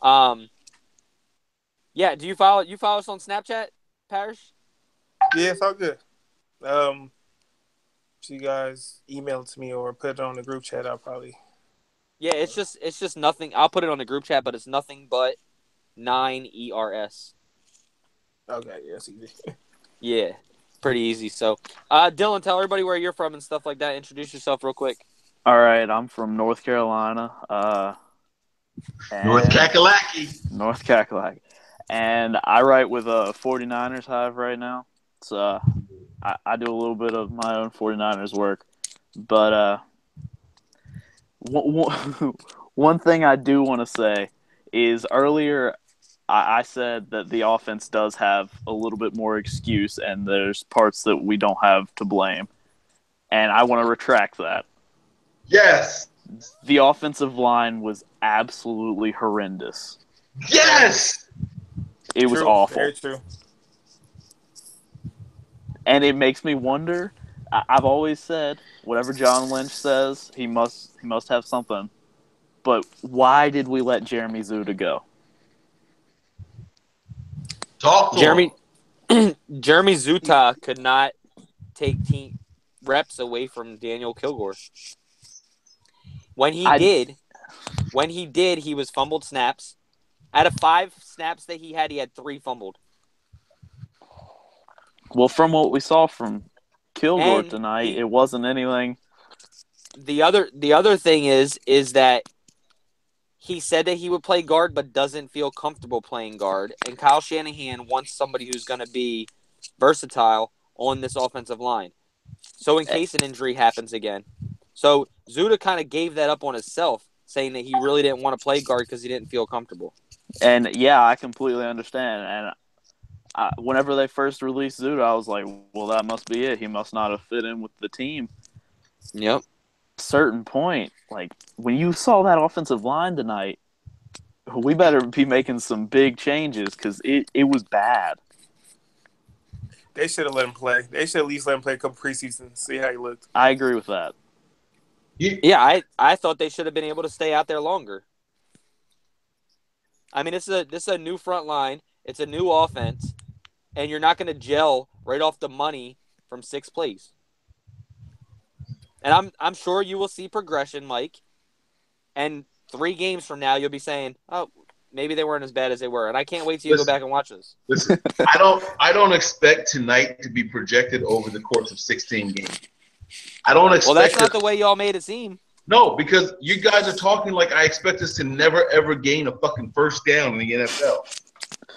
yeah, do you follow us on Snapchat, Parrish? Yeah, it's all good. If you guys email it to me or put it on the group chat, I'll probably. Yeah, it's just nothing. I'll put it on the group chat, but it's nothing but 9ERS. Okay, yeah, it's easy. Yeah, pretty easy. So, Dylan, tell everybody where you're from and stuff like that. Introduce yourself real quick. All right, I'm from North Carolina. North Kakalaki. North Kakalaki. And I write with 49ers Hive right now. So I do a little bit of my own 49ers work. But one thing I do want to say is earlier I said that the offense does have a little bit more excuse and there's parts that we don't have to blame. And I want to retract that. Yes. The offensive line was absolutely horrendous. Yes. It was awful. Very true. And it makes me wonder. I've always said, whatever John Lynch says, he must have something. But why did we let Jeremy Zuta go? Talk to him. Jeremy Zuta could not take team reps away from Daniel Kilgore. When he did, he was fumbled snaps. Out of 5 snaps that he had 3 fumbled. Well, from what we saw from Kilgore And tonight, it wasn't anything. The other thing is that he said that he would play guard but doesn't feel comfortable playing guard. And Kyle Shanahan wants somebody who's going to be versatile on this offensive line. So in case an injury happens again. So Zuta kind of gave that up on himself, saying that he really didn't want to play guard because he didn't feel comfortable. And, yeah, I completely understand. And whenever they first released Zuta, I was like, well, that must be it. He must not have fit in with the team. Yep. At a certain point, like, when you saw that offensive line tonight, we better be making some big changes because it was bad. They should have let him play. They should at least let him play a couple preseasons, see how he looked. I agree with that. Yeah, I thought they should have been able to stay out there longer. I mean, this is a new front line. It's a new offense, and you're not going to gel right off the money from 6 plays. And I'm sure you will see progression, Mike. And 3 games from now, you'll be saying, "Oh, maybe they weren't as bad as they were." And I can't wait till you go back and watch this. Listen, I don't expect tonight to be projected over the course of 16 games. I don't expect. Well, that's not the way y'all made it seem. No, because you guys are talking like I expect us to never ever gain a fucking first down in the NFL.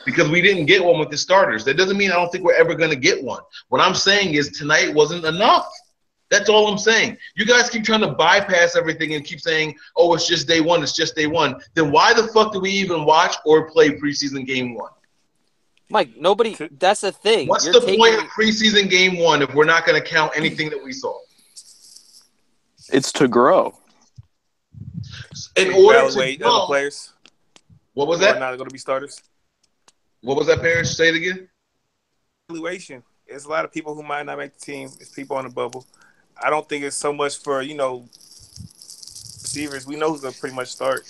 Because we didn't get one with the starters. That doesn't mean I don't think we're ever going to get one. What I'm saying is tonight wasn't enough. That's all I'm saying. You guys keep trying to bypass everything and keep saying, oh, it's just day one. It's just day one. Then why the fuck do we even watch or play preseason game one? Mike, nobody – that's the thing. What's the point of preseason game one if we're not going to count anything that we saw? It's to grow. In order to evaluate grow, other players. What was that? Who are not going to be starters. What was that, Parrish? Say it again. Evaluation. There's a lot of people who might not make the team. It's people on the bubble. I don't think it's so much for, receivers. We know who's going to pretty much start.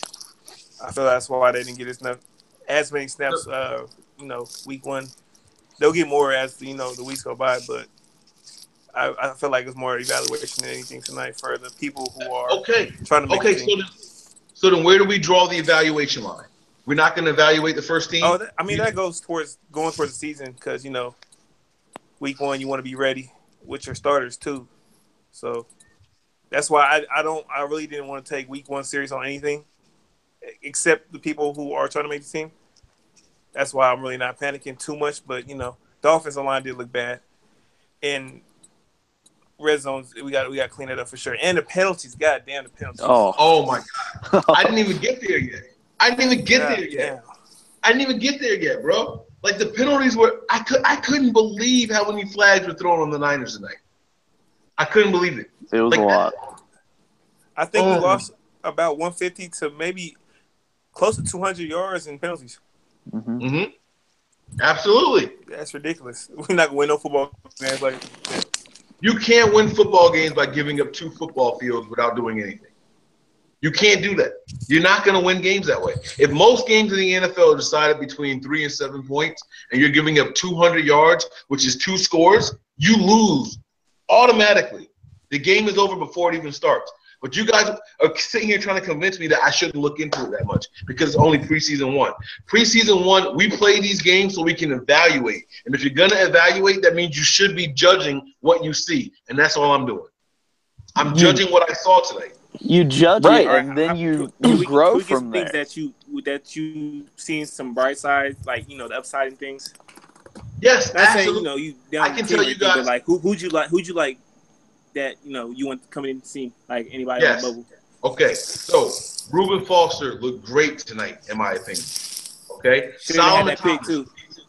I feel that's why they didn't get as many snaps, week one. They'll get more as, the weeks go by, but I feel like it's more evaluation than anything tonight for the people who are trying to make the team. So then where do we draw the evaluation line? We're not going to evaluate the first team? Oh, that goes towards the season because, week one you want to be ready with your starters too. So that's why I really didn't want to take week one series on anything except the people who are trying to make the team. That's why I'm really not panicking too much. But, the offensive line did look bad. And red zones, we got to clean it up for sure. And the penalties, goddamn the penalties. Oh my God. I didn't even get there yet. I didn't even get there yet, bro. Like, the penalties were – I couldn't believe how many flags were thrown on the Niners tonight. I couldn't believe it. It was a lot. I think we lost about 150 to maybe close to 200 yards in penalties. Mm-hmm. Absolutely. That's ridiculous. We're not going to win no football games like that. You can't win football games by giving up 2 football fields without doing anything. You can't do that. You're not going to win games that way. If most games in the NFL are decided between 3 and 7 points and you're giving up 200 yards, which is 2 scores, you lose automatically. The game is over before it even starts. But you guys are sitting here trying to convince me that I shouldn't look into it that much because it's only preseason one. Preseason one, we play these games so we can evaluate. And if you're going to evaluate, that means you should be judging what you see. And that's all I'm doing. I'm judging what I saw tonight. You judge it, and then you grow from there. Things that you seen some bright sides, like the upside and things. Yes, not absolutely. Saying, I can tell you guys. But like, who'd you like that you want coming in to see, like anybody on the bubble? Okay, so Reuben Foster looked great tonight, in my opinion. Okay,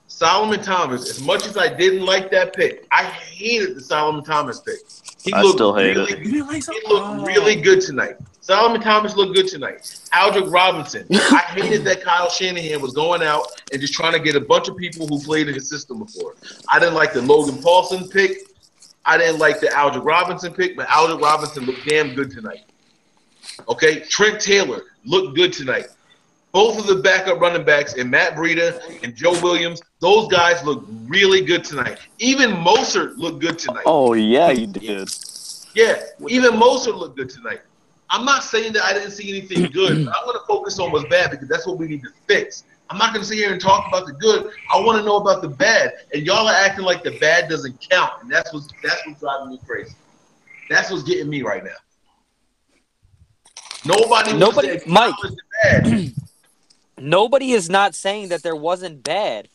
Solomon Thomas. As much as I didn't like that pick, I hated the Solomon Thomas pick. I still hate it. He looked really good tonight. Solomon Thomas looked good tonight. Aldrick Robinson. I hated that Kyle Shanahan was going out and just trying to get a bunch of people who played in his system before. I didn't like the Logan Paulson pick. I didn't like the Aldrick Robinson pick, but Aldrick Robinson looked damn good tonight. Okay? Trent Taylor looked good tonight. Both of the backup running backs, and Matt Breida and Joe Williams, those guys looked really good tonight. Even Mostert looked good tonight. Oh, yeah, you did. Yeah, even Mostert looked good tonight. I'm not saying that I didn't see anything good, but I'm going to focus on what's bad because that's what we need to fix. I'm not going to sit here and talk about the good. I want to know about the bad, and y'all are acting like the bad doesn't count, and that's what's driving me crazy. That's what's getting me right now. Nobody, Mike. Bad. Nobody is not saying that there wasn't bad.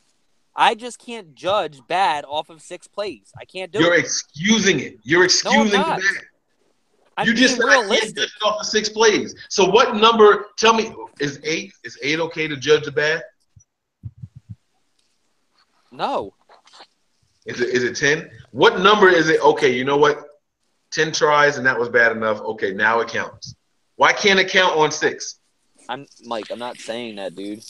I just can't judge bad off of 6 plays. I can't do it. You're excusing it. You're excusing the bad. You just said I can't judge it off of 6 plays. So what number? Tell me, is 8? Is 8 okay to judge the bad? No. Is it 10? What number is it? Okay, you know what? 10 tries and that was bad enough. Okay, now it counts. Why can't it count on 6? I'm not saying that, dude.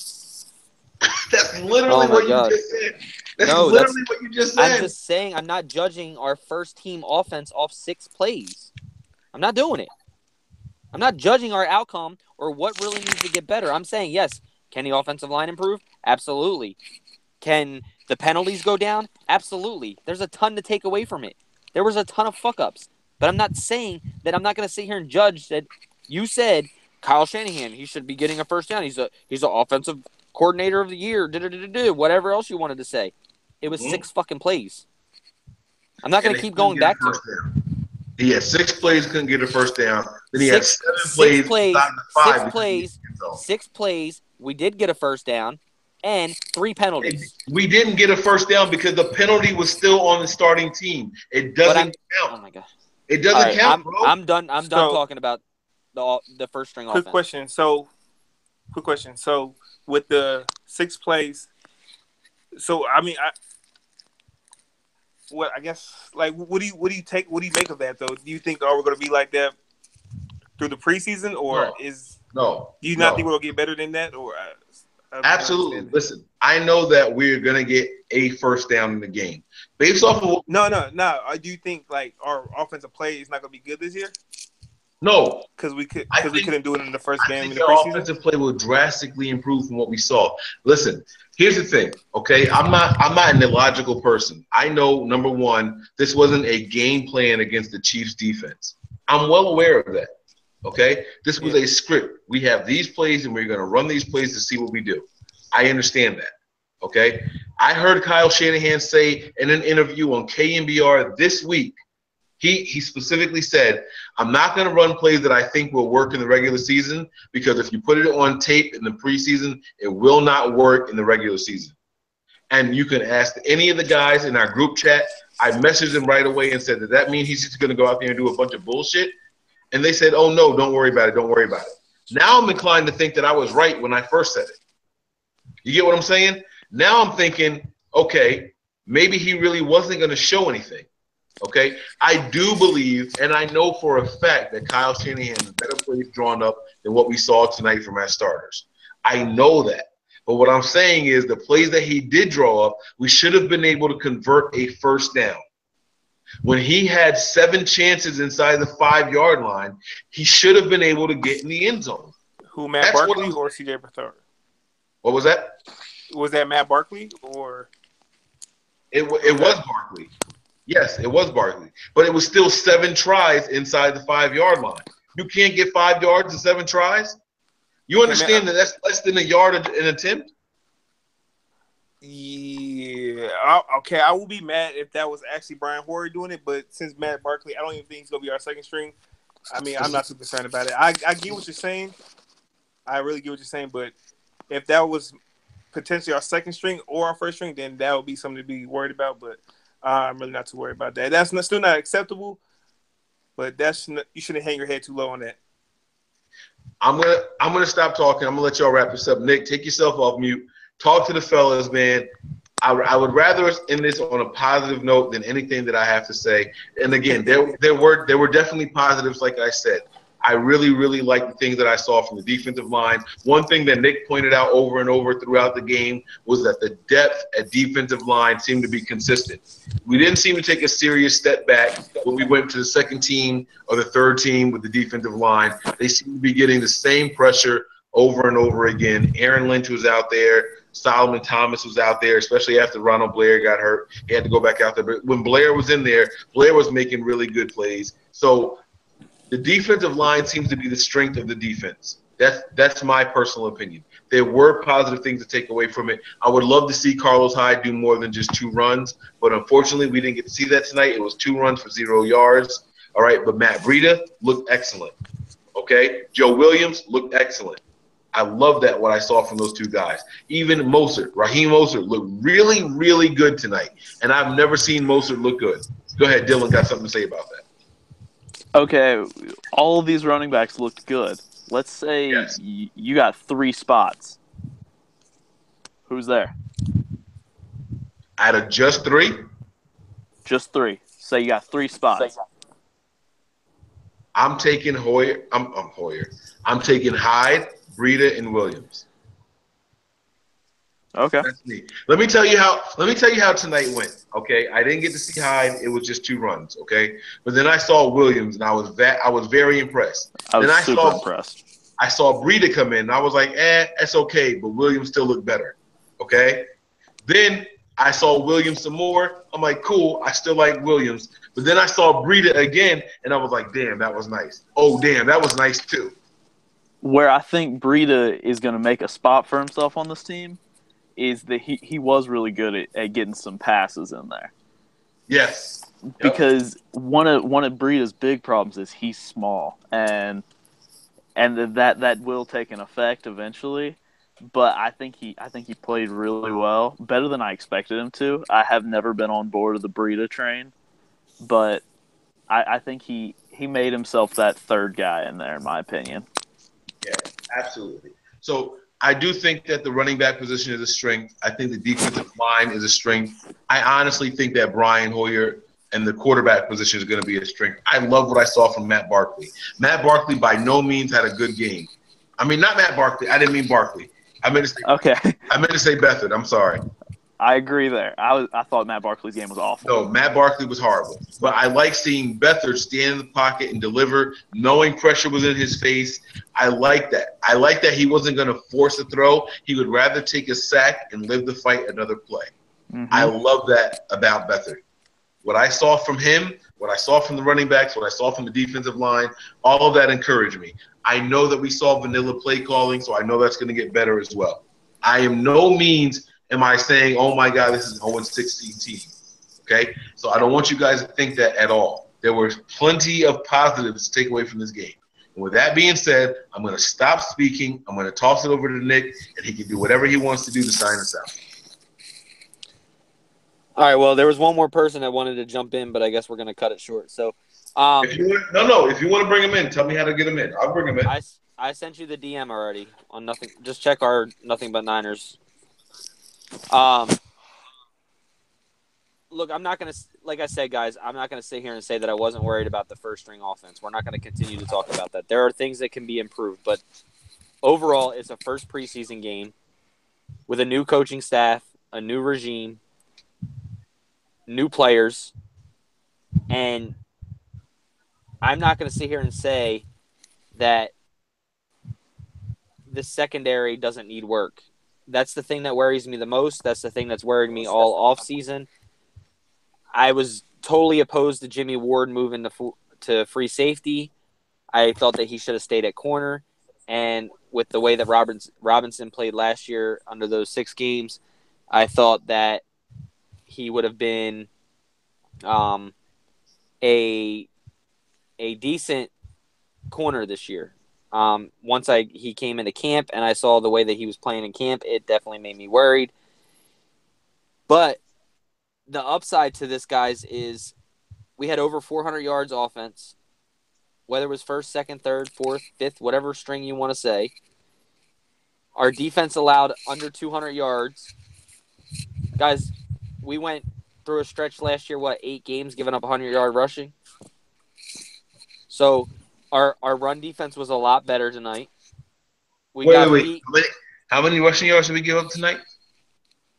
That's literally what you just said. That's literally what you just said. I'm just saying I'm not judging our first team offense off 6 plays. I'm not doing it. I'm not judging our outcome or what really needs to get better. I'm saying, yes, can the offensive line improve? Absolutely. Can the penalties go down? Absolutely. There's a ton to take away from it. There was a ton of fuck-ups. But I'm not saying that I'm not going to sit here and judge that you said Kyle Shanahan, he should be getting a first down. He's an offensive coordinator of the year, whatever else you wanted to say. It was 6 fucking plays. I'm not going to keep going back to it. He had 6 plays, couldn't get a first down. Then he had 7 plays. 6 plays. We did get a first down, and 3 penalties. We didn't get a first down because the penalty was still on the starting team. It doesn't count. Oh my god! It doesn't All right, count, bro. I'm done. I'm done talking about the first string offense. Quick question. So with the 6 plays, so I mean, I guess like what do you make of that though? Do you think we're going to be like that through the preseason, or do you not think we'll get better than that? Or absolutely. Listen, I know that we're going to get a first down in the game based off of no. Do you think like our offensive play is not going to be good this year? No, because we couldn't do it in the first game in the our preseason. Offensive play will drastically improve from what we saw. Listen, here's the thing, okay? I'm not an illogical person. I know, number one, this wasn't a game plan against the Chiefs defense. I'm well aware of that. Okay? This was a script. We have these plays and we're going to run these plays to see what we do. I understand that. Okay? I heard Kyle Shanahan say in an interview on KNBR this week, he specifically said, I'm not going to run plays that I think will work in the regular season because if you put it on tape in the preseason, it will not work in the regular season. And you can ask any of the guys in our group chat. I messaged them right away and said, does that mean he's just going to go out there and do a bunch of bullshit? And they said, oh, no, don't worry about it. Don't worry about it. Now I'm inclined to think that I was right when I first said it. You get what I'm saying? Now I'm thinking, okay, maybe he really wasn't going to show anything. Okay, I do believe, and I know for a fact that Kyle Shanahan has better plays drawn up than what we saw tonight from our starters. I know that. But what I'm saying is the plays that he did draw up, we should have been able to convert a first down. When he had 7 chances inside the 5-yard line, he should have been able to get in the end zone. Who, Matt Barkley or C.J. Beathard? What was that? Was that Matt Barkley or? It was Barkley. Yes, it was Barkley. But it was still 7 tries inside the 5-yard line. You can't get 5 yards in 7 tries? You understand that that's less than a yard an attempt? Yeah. Okay, I will be mad if that was actually Brian Hoyer doing it, but since Matt Barkley, I don't even think he's going to be our second string. I mean, I'm not too concerned about it. I get what you're saying. I really get what you're saying, but if that was potentially our second string or our first string, then that would be something to be worried about, but I'm really not too worried about that. That's still not acceptable, but you shouldn't hang your head too low on that. I'm gonna stop talking. I'm gonna let y'all wrap this up. Nick, take yourself off mute. Talk to the fellas, man. I would rather us end this on a positive note than anything that I have to say. And again, there were definitely positives, like I said. I really, really like the things that I saw from the defensive line. One thing that Nick pointed out over and over throughout the game was that the depth at defensive line seemed to be consistent. We didn't seem to take a serious step back when we went to the second team or the third team with the defensive line. They seem to be getting the same pressure over and over again. Aaron Lynch was out there. Solomon Thomas was out there, especially after Ronald Blair got hurt. He had to go back out there. But when Blair was in there, Blair was making really good plays. So the defensive line seems to be the strength of the defense. That's my personal opinion. There were positive things to take away from it. I would love to see Carlos Hyde do more than just 2 runs, but unfortunately we didn't get to see that tonight. It was 2 runs for 0 yards. All right, but Matt Breida looked excellent. Okay, Joe Williams looked excellent. I love that, what I saw from those 2 guys. Even Raheem Mostert looked really, really good tonight, and I've never seen Mostert look good. Go ahead, Dylan got something to say about that. Okay, all of these running backs looked good. Let's say you got 3 spots. Who's there? Out of just 3? Just 3. Say you got 3 spots. I'm taking Hoyer. I'm taking Hyde, Breida, and Williams. Okay. That's me. Let me tell you how tonight went. Okay, I didn't get to see Hyde. It was just 2 runs. Okay, but then I saw Williams, and I was very impressed. I was super impressed. I saw Breida come in, and I was like, that's okay, but Williams still looked better. Okay, then I saw Williams some more. I'm like, cool. I still like Williams, but then I saw Breida again, and I was like, damn, that was nice. Oh, damn, that was nice too. Where I think Breida is going to make a spot for himself on this team is that he was really good at getting some passes in there. Yes. Because one of Breida's big problems is he's small, and that will take an effect eventually. But I think he played really well, better than I expected him to. I have never been on board of the Breida train, but I think he made himself that third guy in there, in my opinion. Yeah, absolutely. So I do think that the running back position is a strength. I think the defensive line is a strength. I honestly think that Brian Hoyer and the quarterback position is going to be a strength. I love what I saw from Matt Barkley. Matt Barkley by no means had a good game. I mean, not Matt Barkley. I didn't mean Barkley. I meant to say Beathard. I'm sorry. I agree there. I thought Matt Barkley's game was awful. No, Matt Barkley was horrible. But I like seeing Beathard stand in the pocket and deliver, knowing pressure was in his face. I like that. I like that he wasn't going to force a throw. He would rather take a sack and live the fight another play. Mm-hmm. I love that about Beathard. What I saw from him, what I saw from the running backs, what I saw from the defensive line, all of that encouraged me. I know that we saw vanilla play calling, so I know that's going to get better as well. I am no means am I saying, oh, my God, this is an 0-16 team. Okay? So I don't want you guys to think that at all. There were plenty of positives to take away from this game. And with that being said, I'm going to stop speaking. I'm going to toss it over to Nick, and he can do whatever he wants to do to sign us out. All right, well, there was one more person that wanted to jump in, but I guess we're going to cut it short. So, if you want to bring him in, tell me how to get him in. I'll bring him in. I sent you the DM already on nothing. Just check our Nothing But Niners. Look, I'm not going to – like I said, guys, I'm not going to sit here and say that I wasn't worried about the first-string offense. We're not going to continue to talk about that. There are things that can be improved, but overall, it's a first preseason game with a new coaching staff, a new regime, new players, and I'm not going to sit here and say that the secondary doesn't need work. That's the thing that worries me the most. That's the thing that's worried me all offseason. I was totally opposed to Jimmy Ward moving to free safety. I thought that he should have stayed at corner. And with the way that Robinson played last year under those 6 games, I thought that he would have been a decent corner this year. Once he came into camp and I saw the way that he was playing in camp, it definitely made me worried. But the upside to this, guys, is we had over 400 yards offense, whether it was first, second, third, fourth, fifth, whatever string you want to say. Our defense allowed under 200 yards. Guys, we went through a stretch last year, 8 games, giving up 100-yard rushing? So our run defense was a lot better tonight. Wait. How many rushing yards did we give up tonight?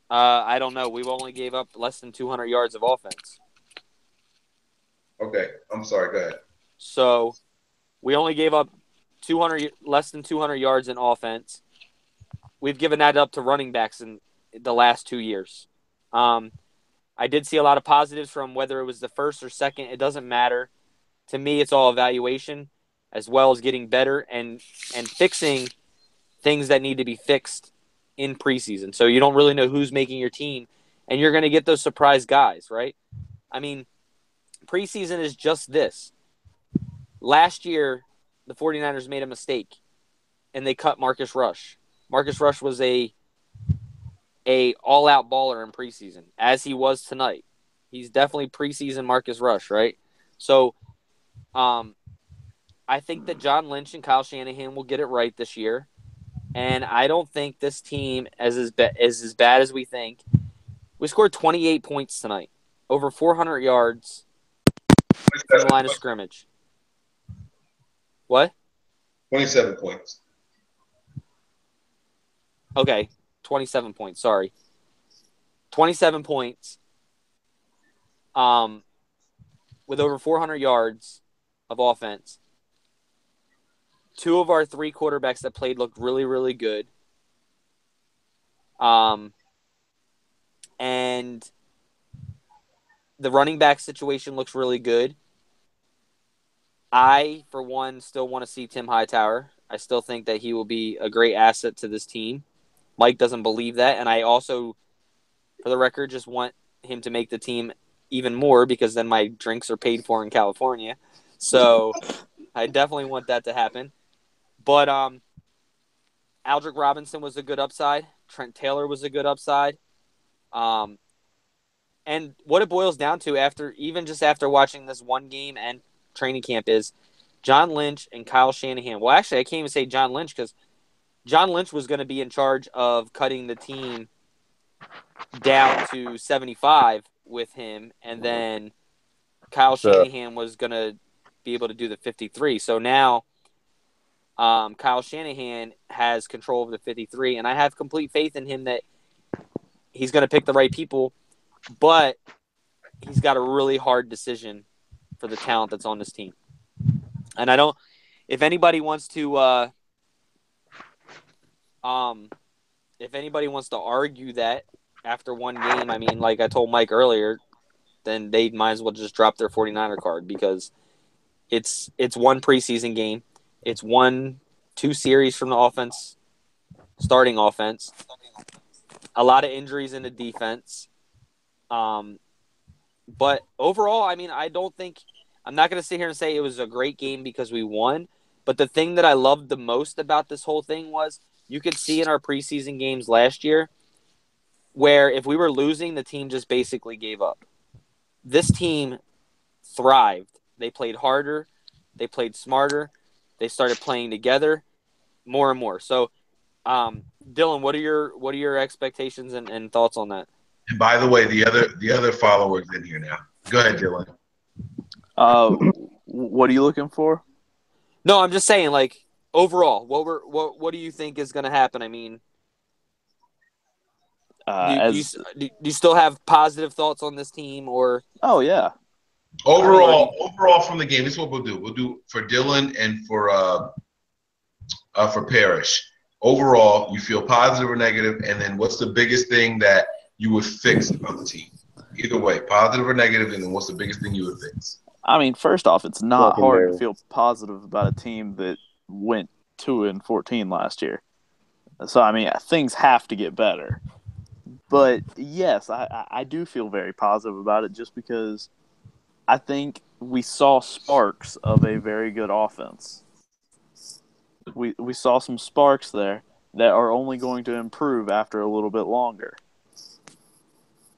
I don't know. We only gave up less than 200 yards of offense. Okay. I'm sorry. Go ahead. So we only gave up less than 200 yards in offense. We've given that up to running backs in the last 2 years. I did see a lot of positives from whether it was the first or second. It doesn't matter. To me, it's all evaluation as well as getting better and fixing things that need to be fixed in preseason. So you don't really know who's making your team, and you're going to get those surprise guys, right? I mean, preseason is just this. Last year, the 49ers made a mistake, and they cut Marcus Rush. Marcus Rush was a all-out baller in preseason, as he was tonight. He's definitely preseason Marcus Rush, right? So I think that John Lynch and Kyle Shanahan will get it right this year. And I don't think this team is as bad as we think. We scored 28 points tonight, over 400 yards from the line of scrimmage. What? 27 points. Okay, 27 points. Sorry. 27 points with over 400 yards of offense. 2 of our 3 quarterbacks that played looked really, really good. And the running back situation looks really good. I, for one, still want to see Tim Hightower. I still think that he will be a great asset to this team. Mike doesn't believe that. And I also, for the record, just want him to make the team even more because then my drinks are paid for in California. So I definitely want that to happen. But Aldrick Robinson was a good upside. Trent Taylor was a good upside. And what it boils down to after watching this one game and training camp is John Lynch and Kyle Shanahan. Well, actually, I can't even say John Lynch because John Lynch was going to be in charge of cutting the team down to 75 with him, and then Kyle Shanahan was going to be able to do the 53. So now Kyle Shanahan has control of the 53, and I have complete faith in him that he's going to pick the right people, but he's got a really hard decision for the talent that's on this team. And I don't – if anybody wants to argue that after one game, I mean, like I told Mike earlier, then they might as well just drop their 49er card because it's one preseason game. It's 1-2 series from the starting offense. A lot of injuries in the defense. But overall, I mean, I'm not going to sit here and say it was a great game because we won. But the thing that I loved the most about this whole thing was you could see in our preseason games last year where if we were losing, the team just basically gave up. This team thrived. They played harder. They played smarter. They started playing together more and more. So, Dylan, what are your expectations and thoughts on that? And by the way, the other follower's in here now. Go ahead, Dylan. What are you looking for? No, I'm just saying, like overall, what do you think is going to happen? I mean, do you still have positive thoughts on this team, or? Oh yeah. Overall from the game, this is what we'll do. We'll do for Dylan and for Parrish. Overall, you feel positive or negative, and then what's the biggest thing that you would fix about the team? Either way, positive or negative, and then what's the biggest thing you would fix? I mean, first off, it's not hard to feel positive about a team that went 2-14 last year. So, I mean, things have to get better. But, yes, I do feel very positive about it just because I think we saw sparks of a very good offense. We saw some sparks there that are only going to improve after a little bit longer.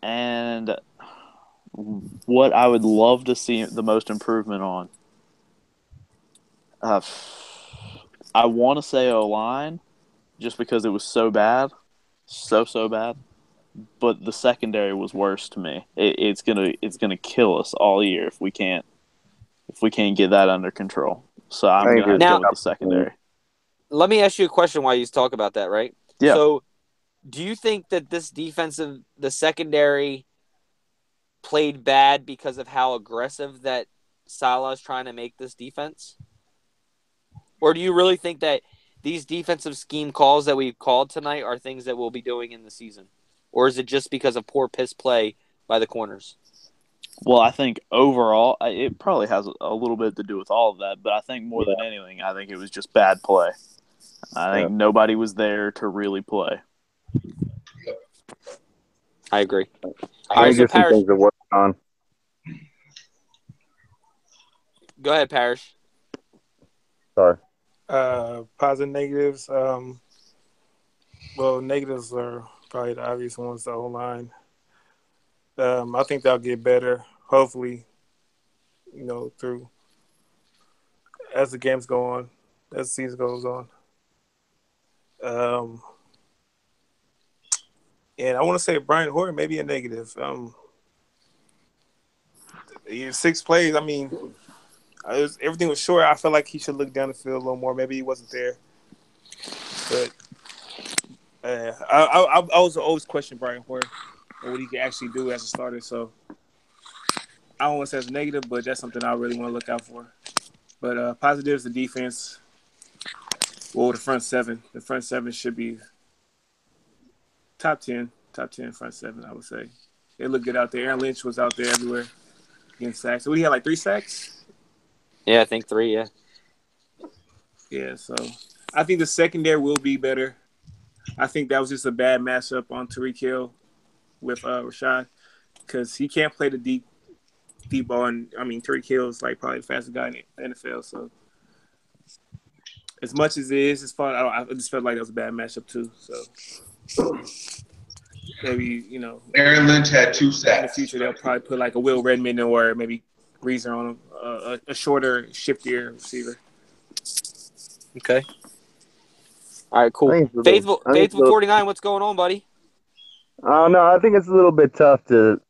And what I would love to see the most improvement on, I want to say O-line, just because it was so bad, so bad. But the secondary was worse to me. It's gonna kill us all year if we can't get that under control. So I'm gonna have to go with the secondary. Let me ask you a question while you talk about that, right? Yeah. So, do you think that the secondary played bad because of how aggressive that Salah's trying to make this defense? Or do you really think that these defensive scheme calls that we've called tonight are things that we'll be doing in the season? Or is it just because of poor piss play by the corners? Well, I think overall, it probably has a little bit to do with all of that, but I think more than anything, I think it was just bad play. I think nobody was there to really play. I agree. I think some things to work on. Go ahead, Parrish. Sorry. Positive, negatives. Well, negatives are probably the obvious ones, the O-line. I think they'll get better, hopefully, through as the games go on, as the season goes on. And I want to say Brian Hoyer may be a negative. 6 plays, I mean, everything was short. I felt like he should look down the field a little more. Maybe he wasn't there. But I was always question Brian Hoyer and what he can actually do as a starter. So I don't want to say it's negative, but that's something I really want to look out for. But positives, the defense. Well, the front seven. The front seven should be top 10 front seven, I would say. They look good out there. Aaron Lynch was out there everywhere getting sacks. So we had like 3 sacks? Yeah, I think 3, yeah. Yeah, so I think the secondary will be better. I think that was just a bad matchup on Tyreek Hill with Rashad because he can't play the deep ball. And, I mean, Tyreek Hill is like probably the fastest guy in the NFL. So as much as it is, it's fun. I just felt like that was a bad matchup too. So maybe Aaron Lynch had 2 in the sacks. future they'll probably put like a Will Redmond or maybe Reason on him, a shorter, shiftier receiver. Okay. All right, cool. Faithful 49, what's going on, buddy? I don't know. I think it's a little bit tough to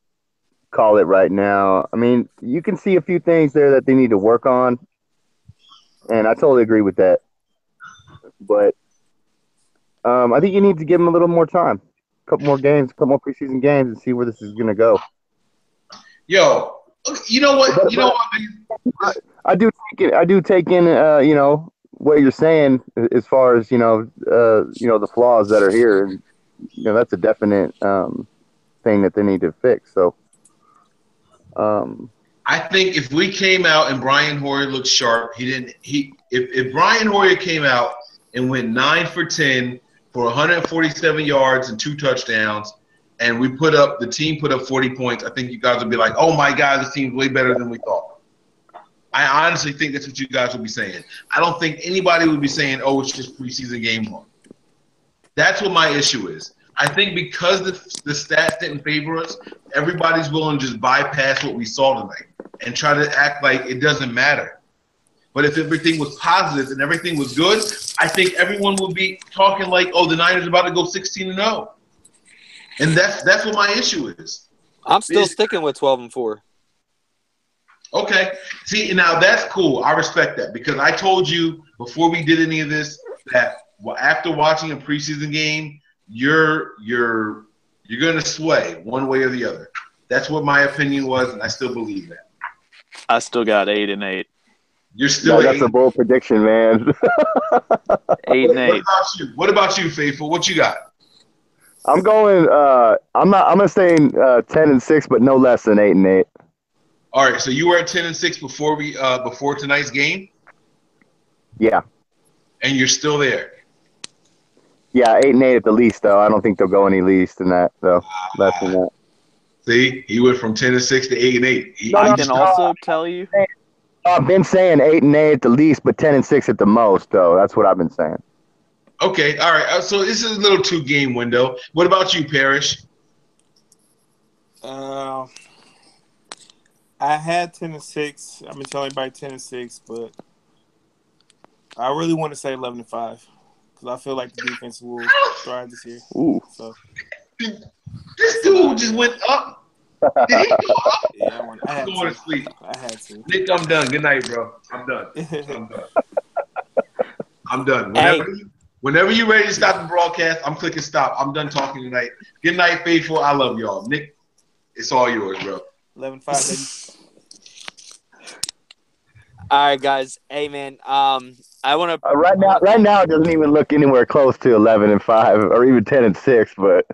call it right now. I mean, you can see a few things there that they need to work on, and I totally agree with that. But I think you need to give them a little more time, a couple more games, a couple more preseason games, and see where this is going to go. Yo, you know what? I do take in, what you're saying as far as the flaws that are here, and that's a definite thing that they need to fix. So, I think if we came out and Brian Hoyer looked sharp, if Brian Hoyer came out and went 9 for 10 for 147 yards and 2 touchdowns, and the team put up 40 points, I think you guys would be like, oh my God, this team's way better than we thought. I honestly think that's what you guys would be saying. I don't think anybody would be saying, oh, it's just preseason game 1. That's what my issue is. I think because the stats didn't favor us, everybody's willing to just bypass what we saw tonight and try to act like it doesn't matter. But if everything was positive and everything was good, I think everyone would be talking like, oh, the Niners are about to go 16-0. And that's what my issue is. I'm still sticking with 12-4. Okay. See, now that's cool. I respect that because I told you before we did any of this that after watching a preseason game, you're going to sway one way or the other. That's what my opinion was, and I still believe that. I still got 8-8. You're still. That's a bold prediction, man. 8-8. What about you, Faithful? What you got? I'm going. I'm gonna say 10-6, but no less than 8-8. All right. So you were at 10-6 before tonight's game. Yeah. And you're still there. Yeah, 8-8 at the least, though. I don't think they'll go any least than that, though. Less than that. See, he went from 10-6 to 8-8. I can also tell you. I've been saying 8-8 at the least, but 10-6 at the most, though. That's what I've been saying. Okay, all right. So this is a little 2-game window. What about you, Parrish? I had 10-6. I've been telling everybody 10-6, but I really want to say 11-5 because I feel like the defense will thrive this year. Ooh. So this dude just went up. Did he go up? Yeah, I'm going to sleep. I had to. Nick, I'm done. Good night, bro. I'm done. I'm done. Whenever you're ready to stop the broadcast, I'm clicking stop. I'm done talking tonight. Good night, Faithful. I love y'all. Nick, it's all yours, bro. 11-5, baby. All right, guys. Hey, man. I want to right now it doesn't even look anywhere close to 11-5 or even 10-6. But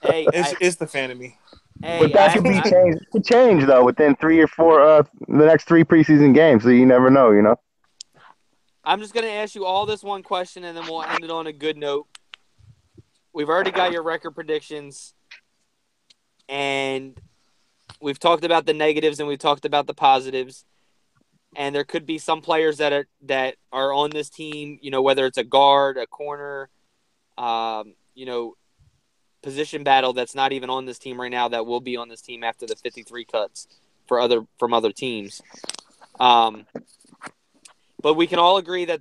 hey, it's the fan of me. Hey, but that could be changed. It could change though within 3 or 4 the next 3 preseason games. So you never know, you know. I'm just gonna ask you all this one question, and then we'll end it on a good note. We've already got your record predictions, and we've talked about the negatives and we've talked about the positives. And there could be some players that are on this team, you know, whether it's a guard, a corner, you know, position battle that's not even on this team right now that will be on this team after the 53 cuts from other teams. But we can all agree that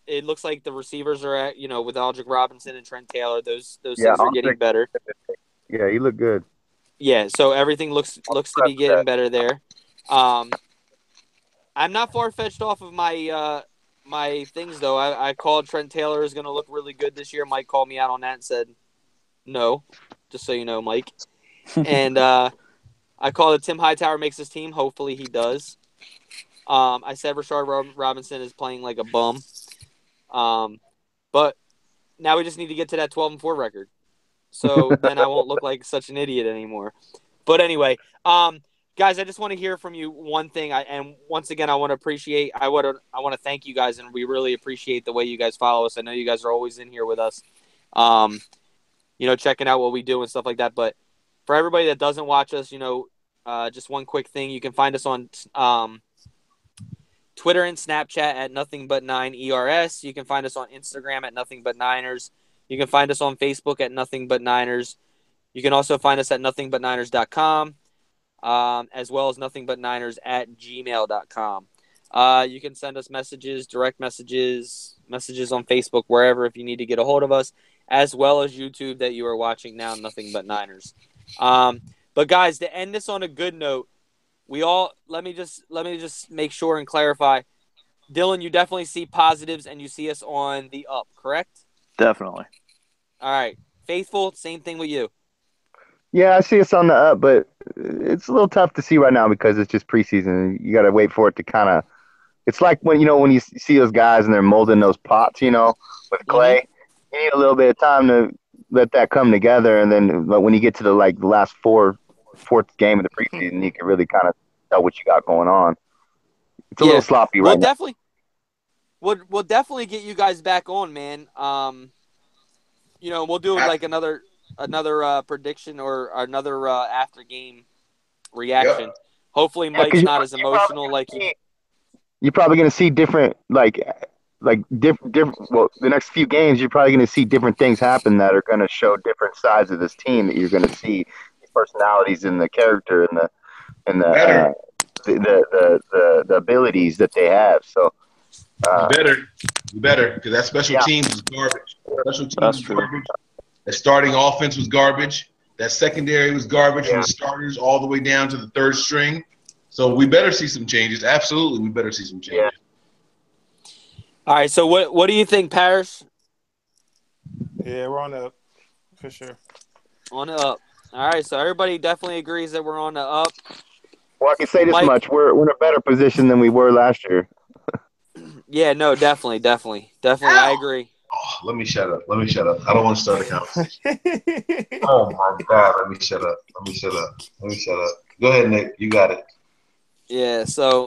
it looks like the receivers are at, you know, with Aldrick Robinson and Trent Taylor, those things are getting better. Yeah, you look good. Yeah, so everything looks to be getting better there. I'm not far-fetched off of my things, though. I called Trent Taylor is going to look really good this year. Mike called me out on that and said, no, just so you know, Mike. And I called it Tim Hightower makes his team. Hopefully he does. I said Rashard Robinson is playing like a bum. But now we just need to get to that 12-4 record. So then I won't look like such an idiot anymore. But anyway, guys, I just want to hear from you one thing. And once again, I want to thank you guys, and we really appreciate the way you guys follow us. I know you guys are always in here with us, you know, checking out what we do and stuff like that. But for everybody that doesn't watch us, you know, just one quick thing. You can find us on Twitter and Snapchat at NothingBut9ERS. You can find us on Instagram at NothingButNiners. You can find us on Facebook at NothingButNiners. You can also find us at nothingbutniners.com, as well as nothingbutniners@gmail.com. You can send us messages, direct messages on Facebook, wherever, if you need to get a hold of us, as well as YouTube that you are watching now, Nothing But Niners. But guys, to end this on a good note, let me just make sure and clarify. Dylan, you definitely see positives and you see us on the up, correct? Definitely. All right. Faithful, same thing with you. Yeah, I see us on the up, but it's a little tough to see right now because it's just preseason. You got to wait for it to kind of. It's like when you see those guys and they're molding those pots, with clay. You need a little bit of time to let that come together, and then but when you get to the last fourth game of the preseason, you can really kind of tell what you got going on. It's a little sloppy right now. We'll definitely get you guys back on, man. We'll do like another prediction or another after game reaction. Yep. Hopefully, Mike's not as emotional like he. You're probably going to see different different. Well, the next few games, you're probably going to see different things happen that are going to show different sides of this team. That you're going to see the personalities and the character and the abilities that they have. So. You better, because that special teams was garbage. Special teams That's was true. garbage. The starting offense was garbage. That secondary was garbage from the starters all the way down to the third string. So we better see some changes. Absolutely, we better see some changes. All right. So what do you think, Parrish? Yeah, we're on the up for sure. On the up. All right. So everybody definitely agrees that we're on the up. Well, I can say this much: we're in a better position than we were last year. Yeah, no, definitely. I agree. Oh, let me shut up. I don't want to start a conversation. Oh, my God. Let me shut up. Go ahead, Nick. You got it. Yeah, so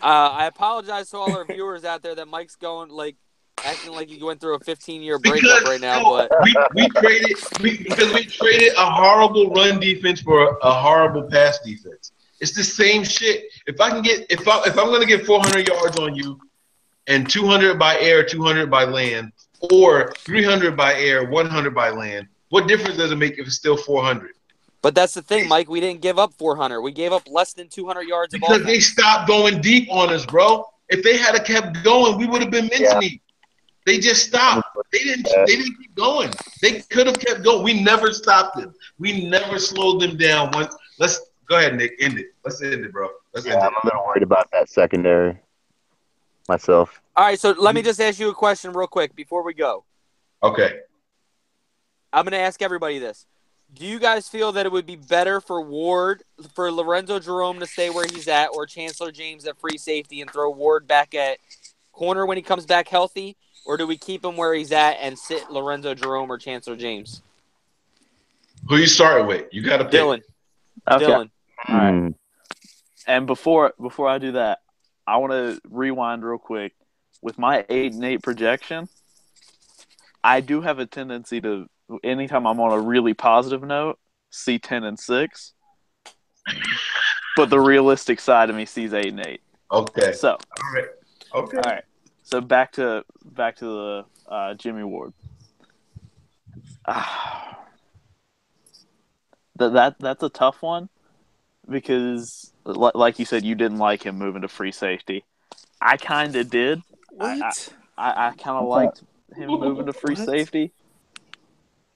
I apologize to all our viewers out there that Mike's going, acting like he went through a 15-year breakup right now. But we traded a horrible run defense for a horrible pass defense. It's the same shit. If I'm going to get 400 yards on you, and 200 by air, 200 by land, or 300 by air, 100 by land, what difference does it make if it's still 400? But that's the thing, Mike. We didn't give up 400. We gave up less than 200 yards of because offense. They stopped going deep on us, bro. If they had kept going, we would have been mincemeat. They just stopped. They didn't keep going. They could have kept going. We never stopped them. We never slowed them down. Let's go ahead, Nick. End it. Let's end it, bro. Let's end it. I'm a little worried about that secondary myself. All right, so let me just ask you a question real quick before we go. Okay. I'm going to ask everybody this. Do you guys feel that it would be better for Lorenzo Jerome to stay where he's at, or Chancellor James at free safety and throw Ward back at corner when he comes back healthy? Or do we keep him where he's at and sit Lorenzo Jerome or Chancellor James? Who you starting with? You got to pick. Dylan. Okay. Dylan. All right. And before I do that, I want to rewind real quick. With my 8-8 projection, I do have a tendency to, anytime I'm on a really positive note, see 10-6. But the realistic side of me sees 8-8. Okay. So. All right. Okay. All right. So back to the Jimmy Ward. That's a tough one because, like you said, you didn't like him moving to free safety. I kind of did. What? I kind of liked him moving to free safety.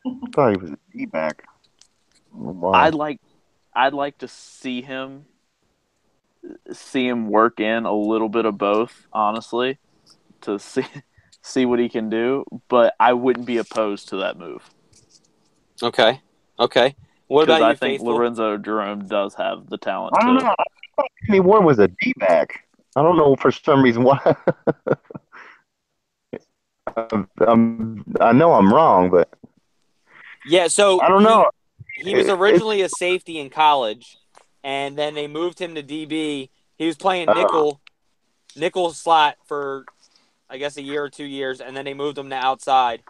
I thought he was a D-back. Wow. I'd like to see him work in a little bit of both, honestly, to see what he can do. But I wouldn't be opposed to that move. Okay. What about you, I think Faithful? Lorenzo Jerome does have the talent. I don't know. I thought Jimmy Ward was a D-back. I don't know for some reason why. I know I'm wrong, but yeah. So I don't know. He was originally a safety in college, and then they moved him to DB. He was playing nickel slot for, I guess, a year or 2 years, and then they moved him to outside.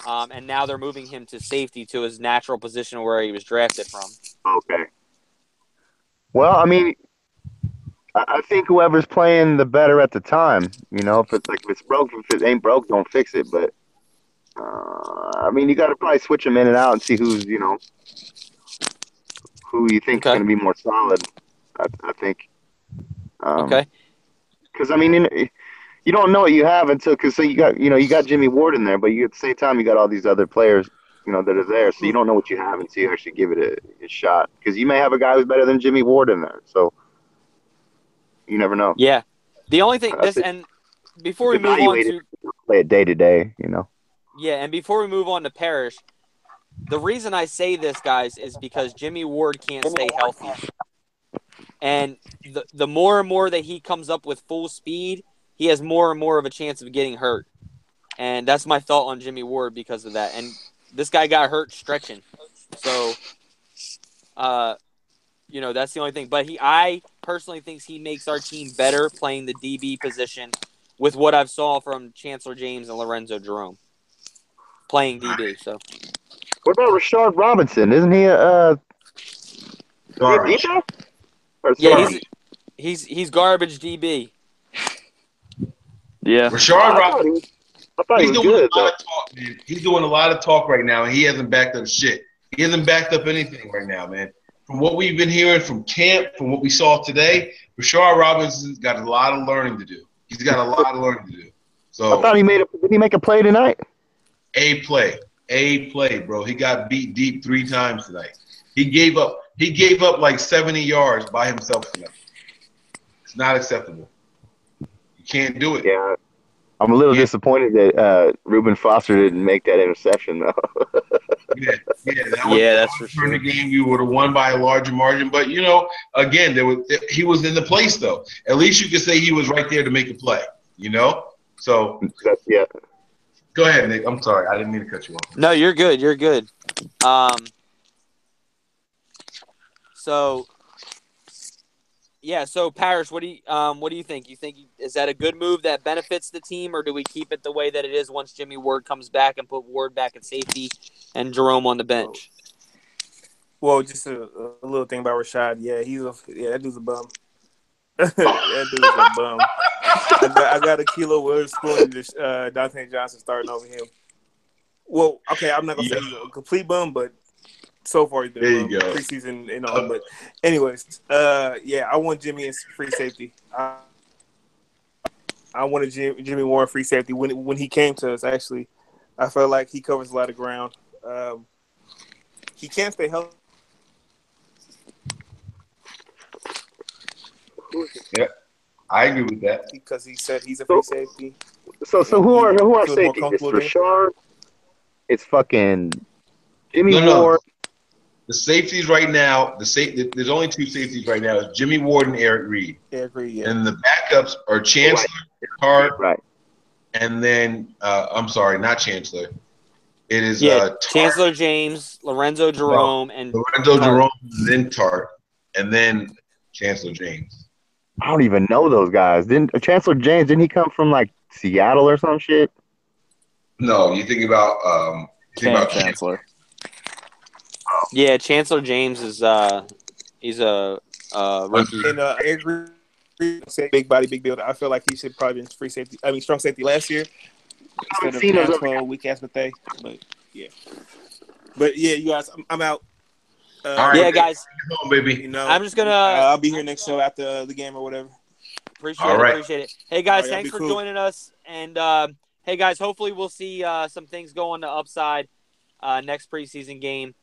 And now they're moving him to safety, to his natural position where he was drafted from. Okay. Well, I mean, I think whoever's playing the better at the time. If it's broke, if it ain't broke, don't fix it. But I mean, you got to probably switch them in and out and see who's who you think is Okay. going to be more solid. I think. Okay. Because I mean, you don't know what you have until because you got Jimmy Ward in there, but at the same time you got all these other players that are there, so you don't know what you have until you actually give it a shot. Because you may have a guy who's better than Jimmy Ward in there, so you never know. Yeah. The only thing before we move on to play it day to day, Yeah, and before we move on to Parrish, the reason I say this, guys, is because Jimmy Ward can't stay healthy. And the more and more that he comes up with full speed, he has more and more of a chance of getting hurt. And that's my thought on Jimmy Ward because of that. And this guy got hurt stretching. So, that's the only thing. But I personally think he makes our team better playing the DB position with what I've saw from Chancellor James and Lorenzo Jerome playing DB. So, what about Rashard Robinson? Isn't he a Garbage. yeah, he's garbage DB. Yeah. Rashard Robinson. I thought he was doing good. A lot of talk, man. He's doing a lot of talk right now, and he hasn't backed up shit. He hasn't backed up anything right now, man. From what we've been hearing from camp, from what we saw today, Rashard Robinson's got a lot of learning to do. He's got a lot of learning to do. So I thought did he make a play tonight? A play, bro. He got beat deep 3 times tonight. He gave up like 70 yards by himself tonight. It's not acceptable. You can't do it. Yeah. I'm a little disappointed that Reuben Foster didn't make that interception, though. That's for sure. The game we would have won by a larger margin, but again, he was in the place though. At least you could say he was right there to make a play. So yeah. Go ahead, Nick. I'm sorry, I didn't mean to cut you off. No, you're good. You're good. So Parrish, what do you think? You think is that a good move that benefits the team, or do we keep it the way that it is once Jimmy Ward comes back and put Ward back at safety and Jerome on the bench? Well, just a little thing about Rashad. Yeah, that dude's a bum. That dude's a bum. I got a Kilo Williams scoring Dante Johnson starting over him. Well, okay, I'm not gonna say he's a complete bum, but so far he's been there you go. Preseason and all. But anyways, I want Jimmy in free safety. I wanted Jimmy Warren free safety when he came to us. Actually, I felt like he covers a lot of ground. He can't stay healthy. Yeah, I agree with that because he said he's a free safety. So who are safety? It's Rashard. It's fucking Jimmy Ward. The safeties right now, there's only 2 safeties right now. It's Jimmy Ward and Eric Reed. Yeah. And the backups are Chancellor, Hart, right. And then I'm sorry, not Chancellor. It is Chancellor James, Lorenzo Jerome, and Lorenzo Jerome, and then Tart, and then Chancellor James. I don't even know those guys. Chancellor James, didn't he come from like Seattle or some shit? No, you think about Chancellor. Yeah, Chancellor James is he's a rookie. And Eric Reed, big body, big build. I feel like he should probably been free safety. I mean, strong safety last year instead of asshole weak ass Mathay. But yeah, you guys, I'm out. All right, yeah, guys. Come on, baby. I'm just gonna. I'll be here next show after the game or whatever. Appreciate it. Hey guys, thanks for joining us. And hey guys, hopefully we'll see some things go on the upside next preseason game.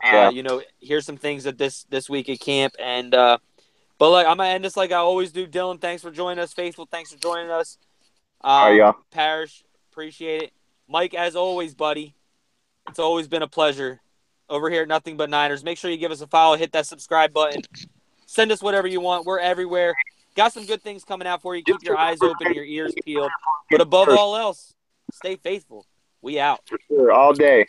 Here's some things at this week at camp. And but look, I'm gonna end this like I always do. Dylan, thanks for joining us. Faithful, thanks for joining us. Parrish, appreciate it. Mike, as always, buddy, it's always been a pleasure. Over here at Nothing But Niners. Make sure you give us a follow, hit that subscribe button. Send us whatever you want. We're everywhere. Got some good things coming out for you. Keep your eyes open, your ears peeled. But above all else, stay faithful. We out. For sure, all day.